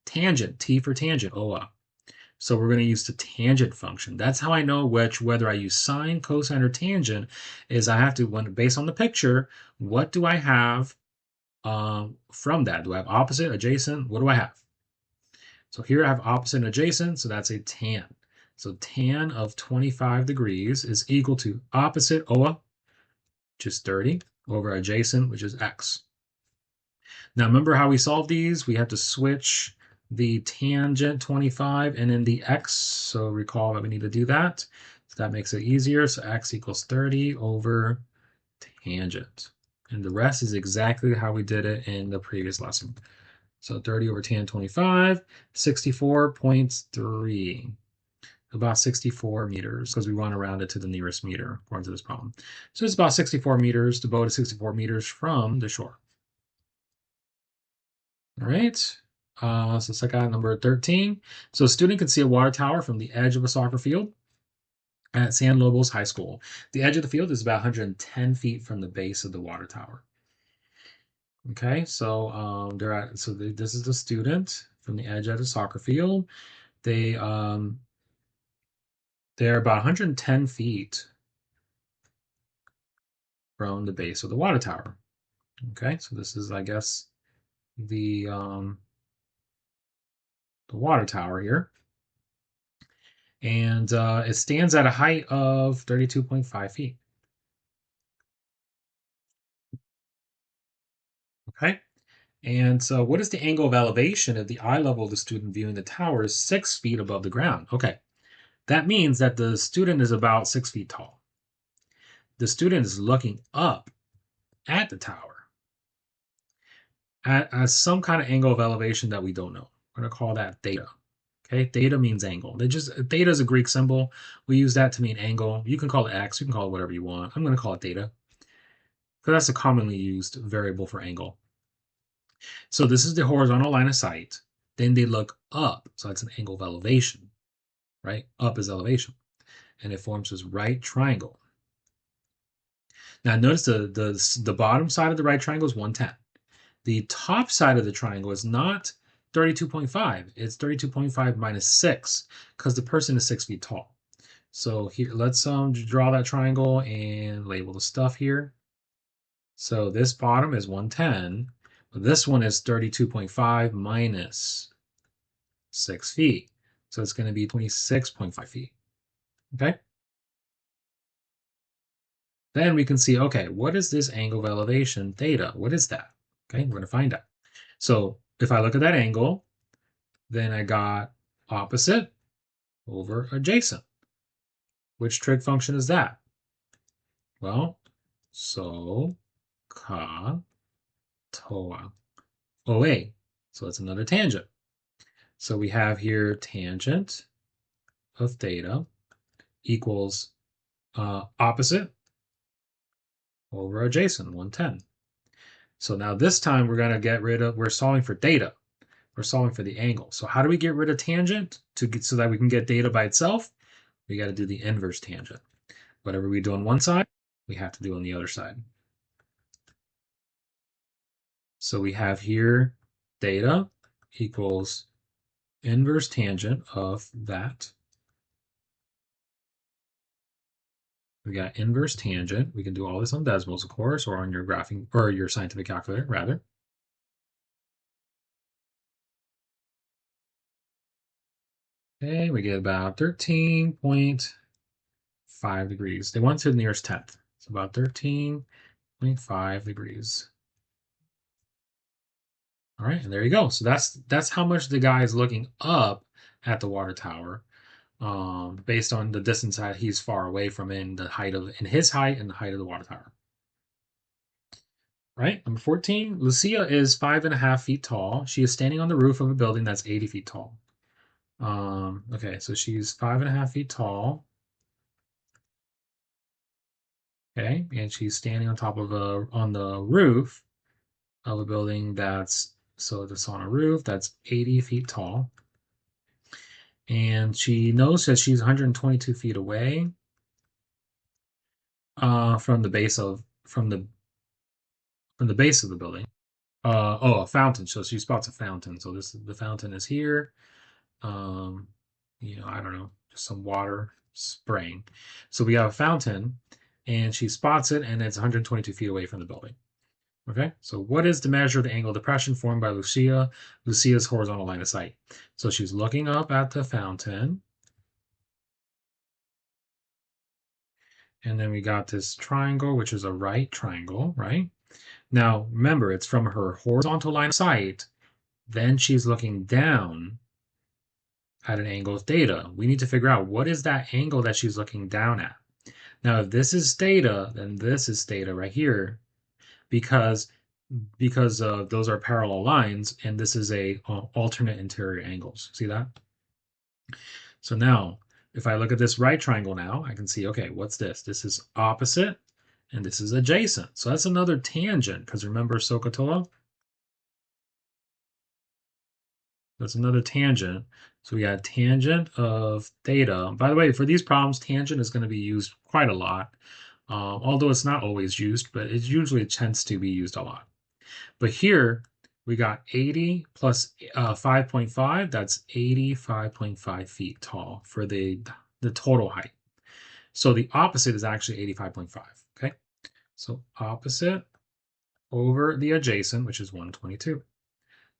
tangent, T for tangent, OA. So we're going to use the tangent function. That's how I know whether I use sine, cosine, or tangent is I have to, based on the picture, what do I have from that? Do I have opposite, adjacent? What do I have? So here I have opposite and adjacent, so that's a tan. So tan of 25 degrees is equal to opposite OA, which is 30, over adjacent, which is x. Now remember how we solved these? We had to switch the tangent 25 and then the x. So recall that we need to do that. So that makes it easier. So x equals 30 over tangent. And the rest is exactly how we did it in the previous lesson. So 30 over tan 25, 64.3. About 64 meters, because we want to round it to the nearest meter according to this problem. So it's about 64 meters. The boat is 64 meters from the shore. All right. So let's check out number 13. So a student can see a water tower from the edge of a soccer field at San Lobos High School. The edge of the field is about 110 feet from the base of the water tower. Okay, so this is the student from the edge of the soccer field. They're about 110 feet from the base of the water tower. Okay, so this is, I guess, the water tower here. And it stands at a height of 32.5 feet. Okay, and so what is the angle of elevation if the eye level of the student viewing the tower is 6 feet above the ground? Okay, that means that the student is about 6 feet tall. The student is looking up at the tower at some kind of angle of elevation that we don't know. We're going to call that theta. Okay, theta means angle. Theta is a Greek symbol. We use that to mean angle. You can call it x. You can call it whatever you want. I'm going to call it theta, because that's a commonly used variable for angle. So this is the horizontal line of sight. Then they look up. So that's an angle of elevation, right? Up is elevation. And it forms this right triangle. Now notice the bottom side of the right triangle is 110. The top side of the triangle is not 32.5. It's 32.5 minus 6, because the person is 6 feet tall. So here, let's draw that triangle and label the stuff here. So this bottom is 110. But this one is 32.5 minus 6 feet. So it's going to be 26.5 feet. Okay? Then we can see, okay, what is this angle of elevation, theta? What is that? Okay, we're going to find out. So if I look at that angle, then I got opposite over adjacent. Which trig function is that? Well, so ka toa OA. So that's another tangent. So we have here tangent of theta equals opposite over adjacent, 110. So now this time we're solving for theta. We're solving for the angle. So how do we get rid of tangent so that we can get theta by itself? We got to do the inverse tangent. Whatever we do on one side, we have to do on the other side. So we have here theta equals inverse tangent of that. We got inverse tangent. We can do all this on decimals, of course, or on your graphing or your scientific calculator, rather. Okay, we get about 13.5 degrees. They want to the nearest tenth. It's about 13.5 degrees. All right, and there you go. So that's how much the guy is looking up at the water tower, based on the distance that he's far away from in his height and the height of the water tower. Right, number 14. Lucia is 5.5 feet tall. She is standing on the roof of a building that's 80 feet tall. Okay, so she's 5.5 feet tall. Okay, and she's standing on top of on the roof of a building that's on a roof that's 80 feet tall. And she knows that she's 122 feet away from the base of the building. A fountain. So she spots a fountain. So the fountain is here. I don't know, just some water spraying. So we have a fountain, and she spots it, and it's 122 feet away from the building. Okay, so what is the measure of the angle of depression formed by Lucia? Lucia's horizontal line of sight. So she's looking up at the fountain. And then we got this triangle, which is a right triangle, right? Now, remember, it's from her horizontal line of sight. Then she's looking down at an angle theta. We need to figure out what is that angle that she's looking down at. Now, if this is theta, then this is theta right here, because those are parallel lines, and this is a alternate interior angles. See that? So now, if I look at this right triangle now, I can see, okay, what's this? This is opposite, and this is adjacent. So that's another tangent, because remember SOHCAHTOA? That's another tangent. So we got tangent of theta. By the way, for these problems, tangent is going to be used quite a lot, although it's not always used, but it usually tends to be used a lot. But here we got 80 plus 5.5. That's 85.5 feet tall for the total height. So the opposite is actually 85.5. Okay, so opposite over the adjacent, which is 122.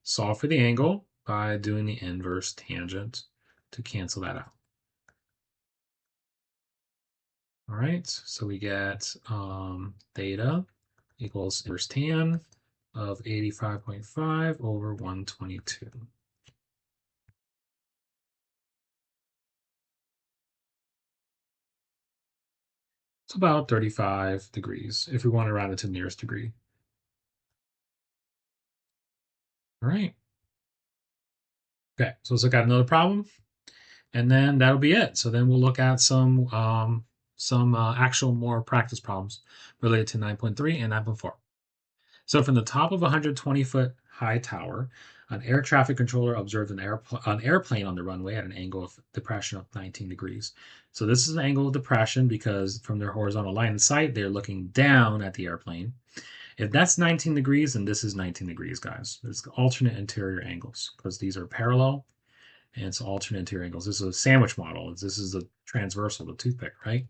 Solve for the angle by doing the inverse tangent to cancel that out. All right, so we get theta equals inverse tan of 85.5 over 122. It's about 35 degrees if we want to round it to the nearest degree. All right. Okay, so let's look at another problem, and then that'll be it. So then we'll look at some actual more practice problems related to 9.3 and 9.4. So from the top of a 120-foot high tower, an air traffic controller observed an airplane on the runway at an angle of depression of 19 degrees. So this is an angle of depression because from their horizontal line of sight, they're looking down at the airplane. If that's 19 degrees, then this is 19 degrees, guys. It's alternate interior angles because these are parallel and it's alternate interior angles. This is a sandwich model. This is the transversal, the toothpick, right?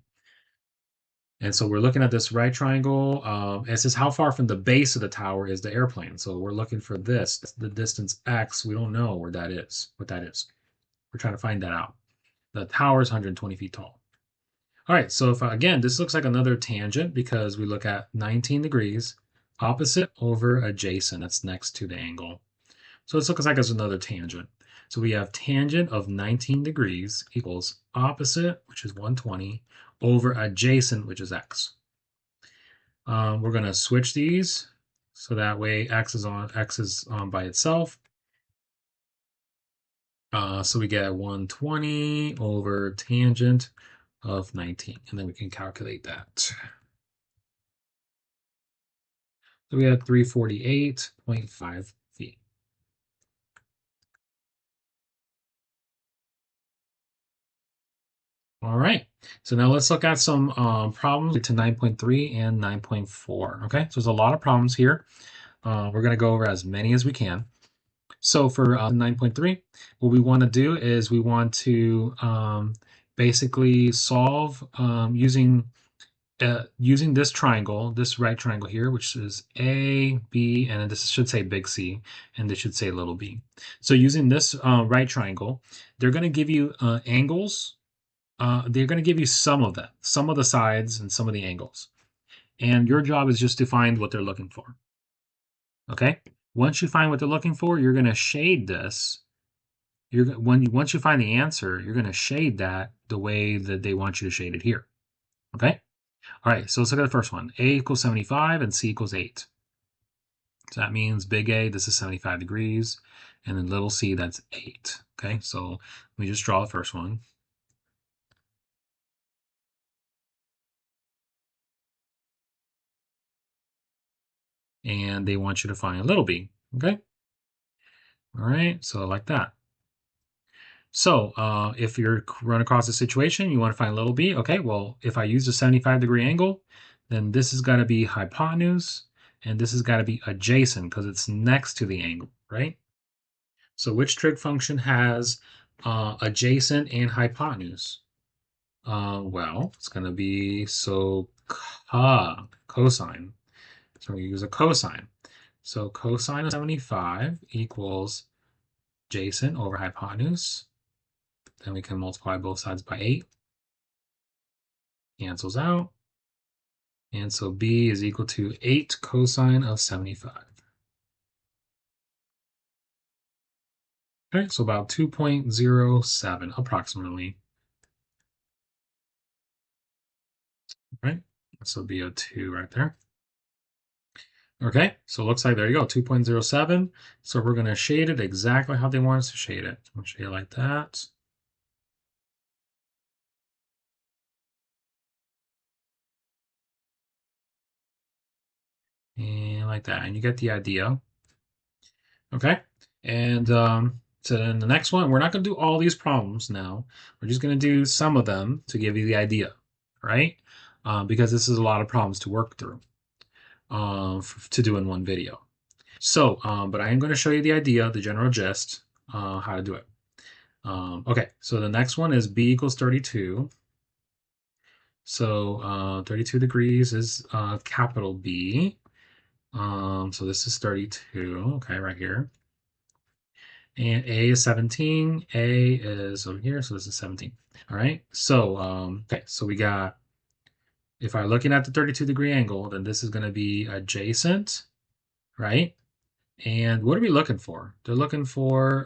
And so we're looking at this right triangle. It says how far from the base of the tower is the airplane. So we're looking for this, the distance x. We don't know where that is, what that is. We're trying to find that out. The tower is 120 feet tall. All right, so if again, this looks like another tangent because we look at 19 degrees, opposite over adjacent. That's next to the angle. So this looks like it's another tangent. So we have tangent of 19 degrees equals opposite, which is 120, over adjacent, which is x. We're going to switch these so that way x is on by itself. So we get 120 over tangent of 19, and then we can calculate that. So we have 348.5 feet. All right, so now let's look at some problems to 9.3 and 9.4. Okay, so there's a lot of problems here. We're going to go over as many as we can. So for 9.3, what we want to do is we want to basically solve using this triangle, this right triangle here, which is A, B, and this should say big C, and this should say little b. So using this right triangle, they're going to give you angles. They're going to give you some of them, some of the sides and some of the angles. And your job is just to find what they're looking for. Okay? Once you find what they're looking for, you're going to shade this. Once you find the answer, you're going to shade that the way that they want you to shade it here. Okay? All right, so let's look at the first one. A equals 75 and C equals 8. So that means big A, this is 75 degrees, and then little c, that's 8. Okay, so let me just draw the first one. And they want you to find little b. Okay? All right, so like that. So if you're run across a situation, you want to find little b. Okay, well, if I use a 75-degree angle, then this has got to be hypotenuse, and this has got to be adjacent because it's next to the angle, right? So which trig function has adjacent and hypotenuse? Well, it's going to be cosine. So we use a cosine. So cosine of 75 equals adjacent over hypotenuse. Then we can multiply both sides by 8. Cancels out. And so b is equal to 8 cosine of 75. Okay, so about 2.07 approximately. Right? So be a 2 right there. Okay, so it looks like there you go, 2.07. So we're going to shade it exactly how they want us to shade it. We'll shade it like that. And like that, and you get the idea. Okay, and so then the next one, we're not going to do all these problems now. We're just going to do some of them to give you the idea, right? Because this is a lot of problems to work through to do in one video. So, but I am going to show you the idea, the general gist, how to do it. Okay, so the next one is b equals 32. So 32 degrees is capital B. So this is 32, okay, right here. And A is 17, A is over here, so this is 17. All right, so, okay, so we got, if I'm looking at the 32-degree angle, then this is going to be adjacent, right? And what are we looking for? They're looking for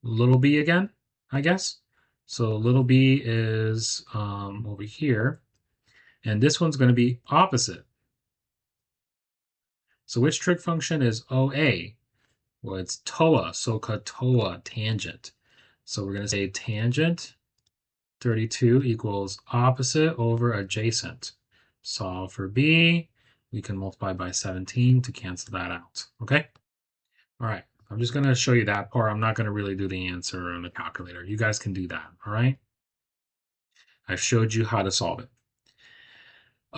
little b again, I guess. So little b is over here. And this one's going to be opposite. So which trig function is OA? Well, it's TOA, so TOA, tangent. So we're going to say tangent 32 equals opposite over adjacent. Solve for b. We can multiply by 17 to cancel that out. Okay? All right. I'm just going to show you that part. I'm not going to really do the answer on the calculator. You guys can do that. All right? I showed you how to solve it.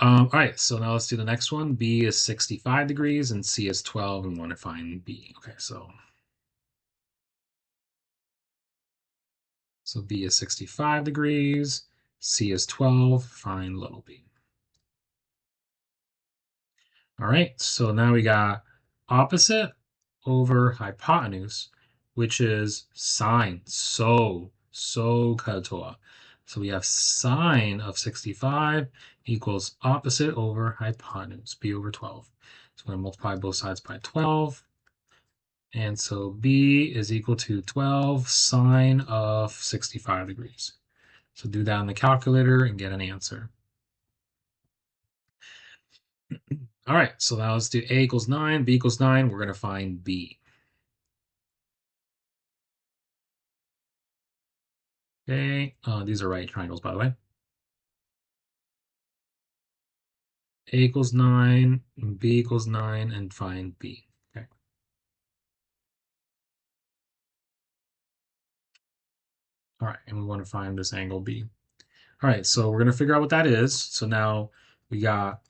All right, so now let's do the next one. B is 65 degrees and C is 12, and we want to find B. Okay, so B is 65 degrees, C is 12, find little b. All right, so now we got opposite over hypotenuse, which is sine. So katoa. So we have sine of 65 equals opposite over hypotenuse, b over 12. So we're going to multiply both sides by 12. And so b is equal to 12 sine of 65 degrees. So do that on the calculator and get an answer. All right, so now let's do a equals 9, b equals 9. We're going to find b. Okay, these are right triangles, by the way. A equals 9, b equals 9, and find b. Okay. All right, and we want to find this angle b. All right, so we're going to figure out what that is. So now we got,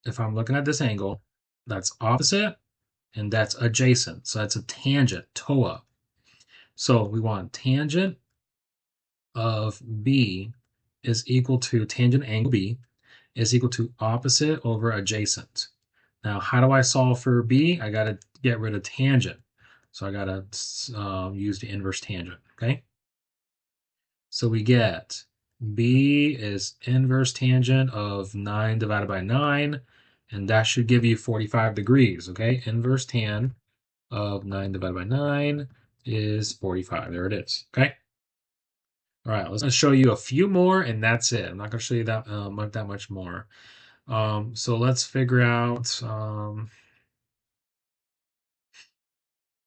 if I'm looking at this angle, that's opposite and that's adjacent. So that's a tangent, TOA. So we want tangent of b is equal to tangent angle b is equal to opposite over adjacent. Now, how do I solve for b? I got to get rid of tangent. So I got to use the inverse tangent, okay? So we get b is inverse tangent of 9 divided by 9, and that should give you 45 degrees, okay? Inverse tan of 9 divided by 9 is 45. There it is, okay? All right, let's show you a few more, and that's it. I'm not going to show you that much more. So let's figure out.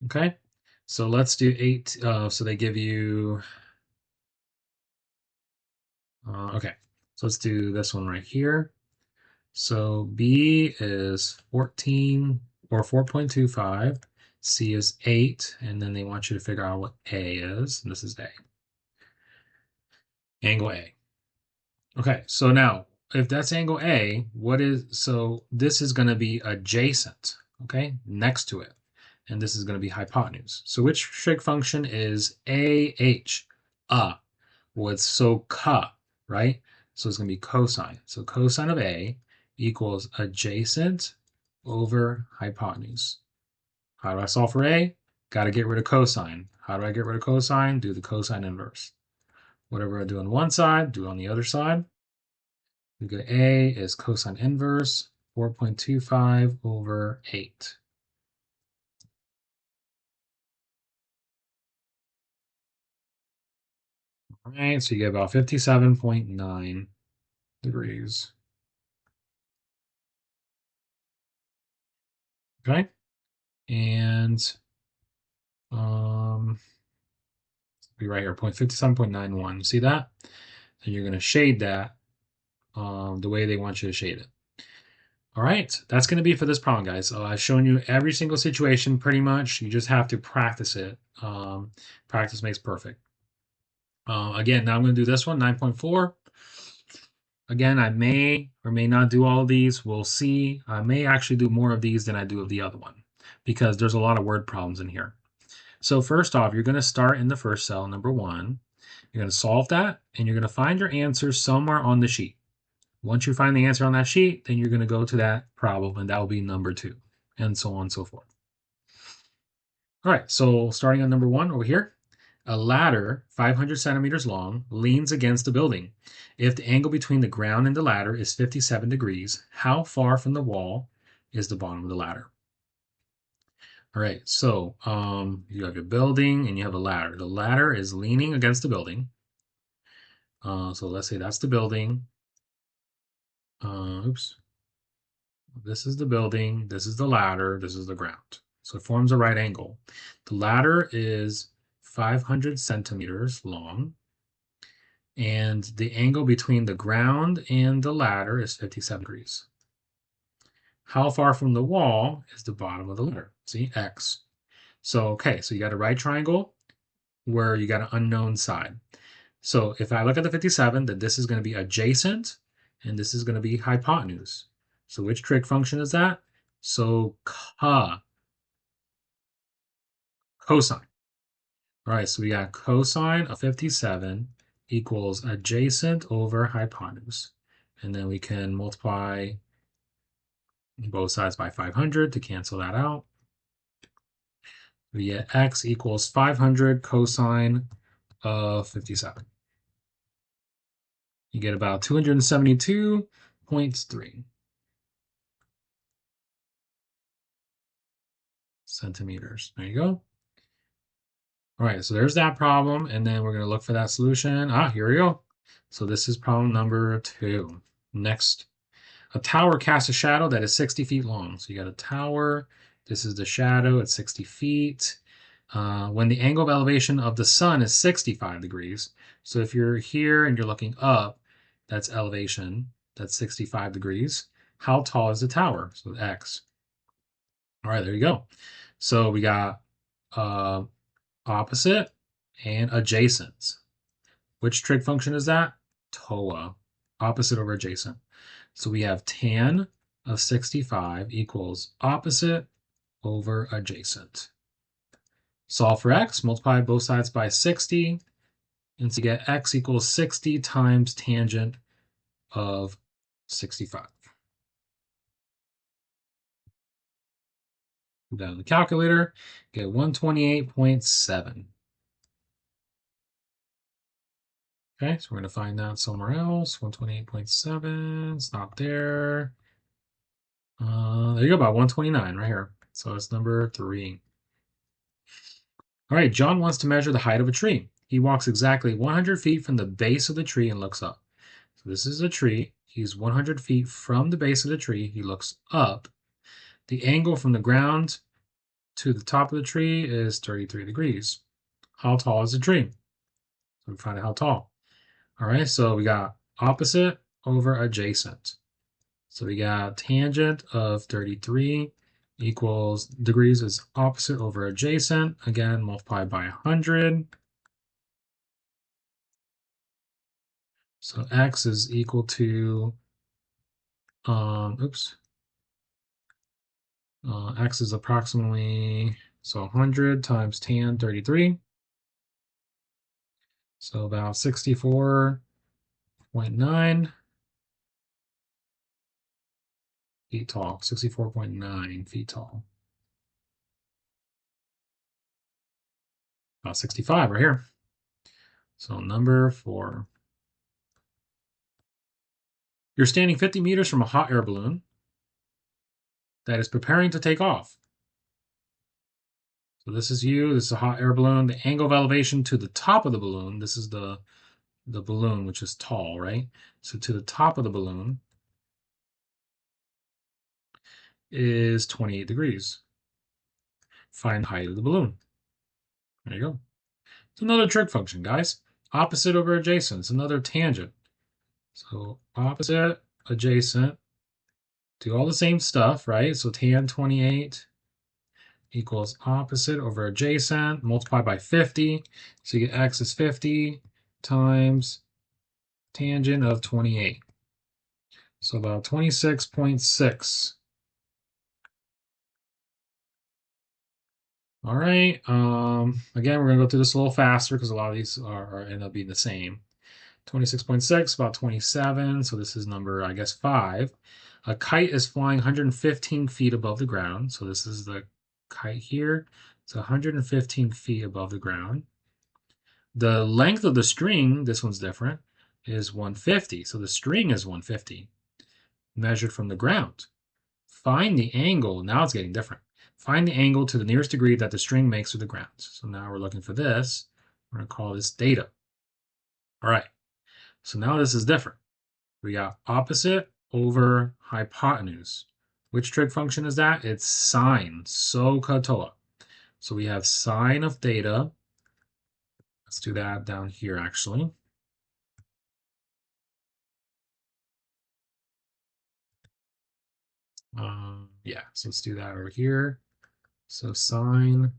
Okay, so let's do 8. So they give you. Okay, so let's do this one right here. So B is 14 or 4.25. C is 8, and then they want you to figure out what A is. And this is A. Angle A. Okay, so now if that's angle A, so this is going to be adjacent, okay, next to it. And this is going to be hypotenuse. So which trig function is AH? Well, it's so ka, right? So it's going to be cosine. So cosine of A equals adjacent over hypotenuse. How do I solve for A? Got to get rid of cosine. How do I get rid of cosine? Do the cosine inverse. Whatever I do on one side, do on the other side. We get A is cosine inverse 4.25 over 8. All right, so you get about 57.9 degrees. Okay, and be right here, 57.91. You see that? And you're going to shade that the way they want you to shade it. All right, that's going to be for this problem, guys. I've shown you every single situation pretty much. You just have to practice it. Practice makes perfect. Again, now I'm going to do this one, 9.4. Again, I may or may not do all of these. We'll see. I may actually do more of these than I do of the other one because there's a lot of word problems in here. So first off, you're going to start in the first cell, number 1. You're going to solve that, and you're going to find your answer somewhere on the sheet. Once you find the answer on that sheet, then you're going to go to that problem, and that will be number 2, and so on and so forth. All right, so starting on number 1 over here. A ladder 500 centimeters long leans against a building. If the angle between the ground and the ladder is 57 degrees, how far from the wall is the bottom of the ladder? All right, so you have your building and you have a ladder. The ladder is leaning against the building. So let's say that's the building. Oops. This is the building, this is the ladder, this is the ground. So it forms a right angle. The ladder is 500 centimeters long, and the angle between the ground and the ladder is 57 degrees. How far from the wall is the bottom of the ladder? See, X. So, okay, so you got a right triangle where you got an unknown side. So if I look at the 57, then this is going to be adjacent, and this is going to be hypotenuse. So which trig function is that? So cosine. All right, so we got cosine of 57 equals adjacent over hypotenuse. And then we can multiply both sides by 500 to cancel that out. We get x equals 500 cosine of 57. You get about 272.3 centimeters. There you go. All right, so there's that problem, and then we're going to look for that solution. Here we go. So this is problem number 2. Next, a tower casts a shadow that is 60 feet long. So you got a tower. This is the shadow at 60 feet. When the angle of elevation of the sun is 65 degrees. So if you're here and you're looking up, that's elevation. That's 65 degrees. How tall is the tower? So X. All right, there you go. So we got opposite and adjacent. Which trig function is that? TOA, opposite over adjacent. So we have tan of 65 equals opposite over adjacent. Solve for x, multiply both sides by 60, and to get x equals 60 times tangent of 65. Put that in the calculator, get 128.7. Okay, so we're going to find that somewhere else. 128.7, it's not there. There you go, about 129 right here. So it's number 3. All right, John wants to measure the height of a tree. He walks exactly 100 feet from the base of the tree and looks up. So this is a tree. He's 100 feet from the base of the tree. He looks up. The angle from the ground to the top of the tree is 33 degrees. How tall is the tree? So we find out how tall. All right, so we got opposite over adjacent. So we got tangent of 33 equals degrees is opposite over adjacent. Again, multiplied by 100. So x is equal to, x is approximately, so 100 times tan 33. So about 64.9. feet tall, 64.9 feet tall. About 65 right here. So number 4. You're standing 50 meters from a hot air balloon that is preparing to take off. So this is you. This is a hot air balloon. The angle of elevation to the top of the balloon. This is the balloon, which is tall, right? So to the top of the balloon is 28 degrees. Find the height of the balloon. There you go. It's another trig function, guys. Opposite over adjacent. It's another tangent. So opposite, adjacent, do all the same stuff, right? So tan 28 equals opposite over adjacent, multiply by 50. So you get x is 50 times tangent of 28. So about 26.6. All right. Again, we're going to go through this a little faster because a lot of these are end up being the same. 26.6, about 27. So this is number, I guess, 5. A kite is flying 115 feet above the ground. So this is the kite here. It's 115 feet above the ground. The length of the string, this one's different, is 150. So the string is 150, measured from the ground. Find the angle. Now it's getting different. Find the angle to the nearest degree that the string makes with the ground. So now we're looking for this. We're going to call this data. All right. So now this is different. We got opposite over hypotenuse. Which trig function is that? It's sine, SOHCAHTOA. So we have sine of theta. Let's do that down here, actually. Yeah, so let's do that over here. So sine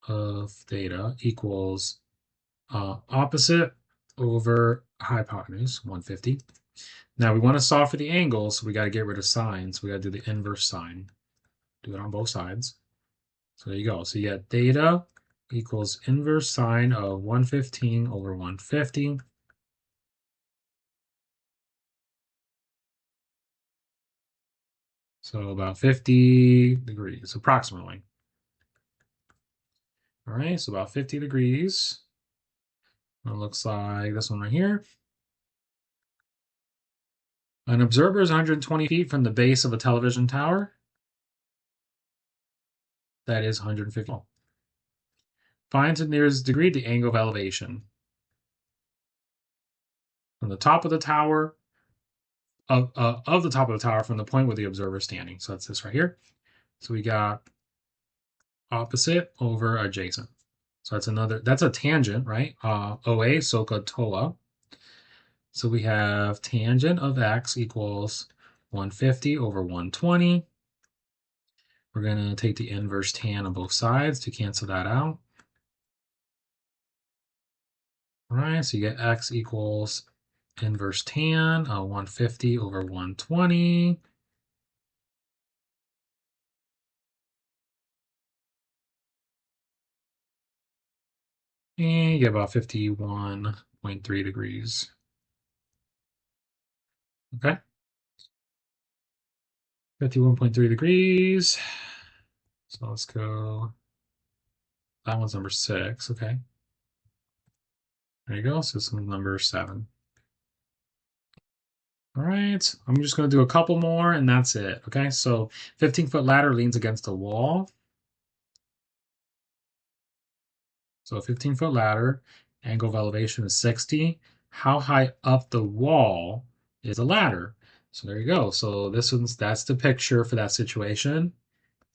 of theta equals opposite over hypotenuse, 150. Now we want to solve for the angle, so we got to get rid of sine. So we got to do the inverse sine. Do it on both sides. So there you go. So you get theta equals inverse sine of 115 over 150. So about 50 degrees, approximately. All right, so about 50 degrees. It looks like this one right here. An observer is 120 feet from the base of a television tower. That is 150. Find the nearest degree the angle of elevation. From the top of the tower, of the top of the tower from the point where the observer is standing. So that's this right here. So we got opposite over adjacent. So that's a tangent, right? OA, SOHCAHTOA. So we have tangent of x equals 150 over 120. We're going to take the inverse tan on both sides to cancel that out. All right, so you get x equals inverse tan of 150 over 120. And you get about 51.3 degrees. Okay. 51.3 degrees. So let's go. That one's number 6. Okay. There you go. So this one's number 7. All right. I'm just going to do a couple more and that's it. Okay. So 15-foot ladder leans against a wall. So a 15-foot ladder, angle of elevation is 60. How high up the wall is a ladder? So there you go. So that's the picture for that situation.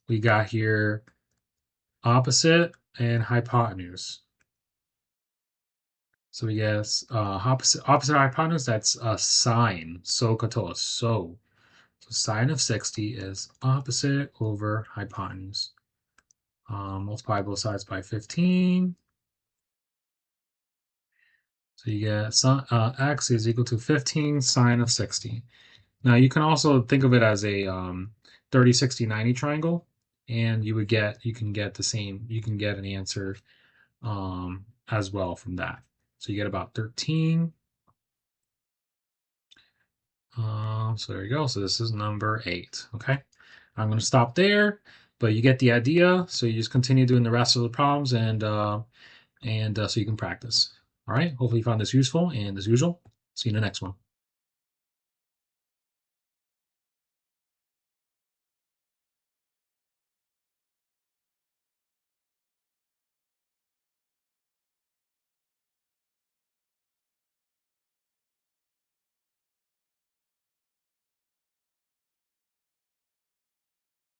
We got here opposite and hypotenuse. So we guess opposite hypotenuse, that's a sine, SOHCAHTOA. So sine of 60 is opposite over hypotenuse. Multiply both sides by 15. So you get x is equal to 15 sine of 60. Now you can also think of it as a 30, 60, 90 triangle, and you can get an answer as well from that. So you get about 13. So there you go. So this is number 8. Okay. I'm going to stop there, but you get the idea. So you just continue doing the rest of the problems and so you can practice. All right. Hopefully you found this useful, and as usual, see you in the next one.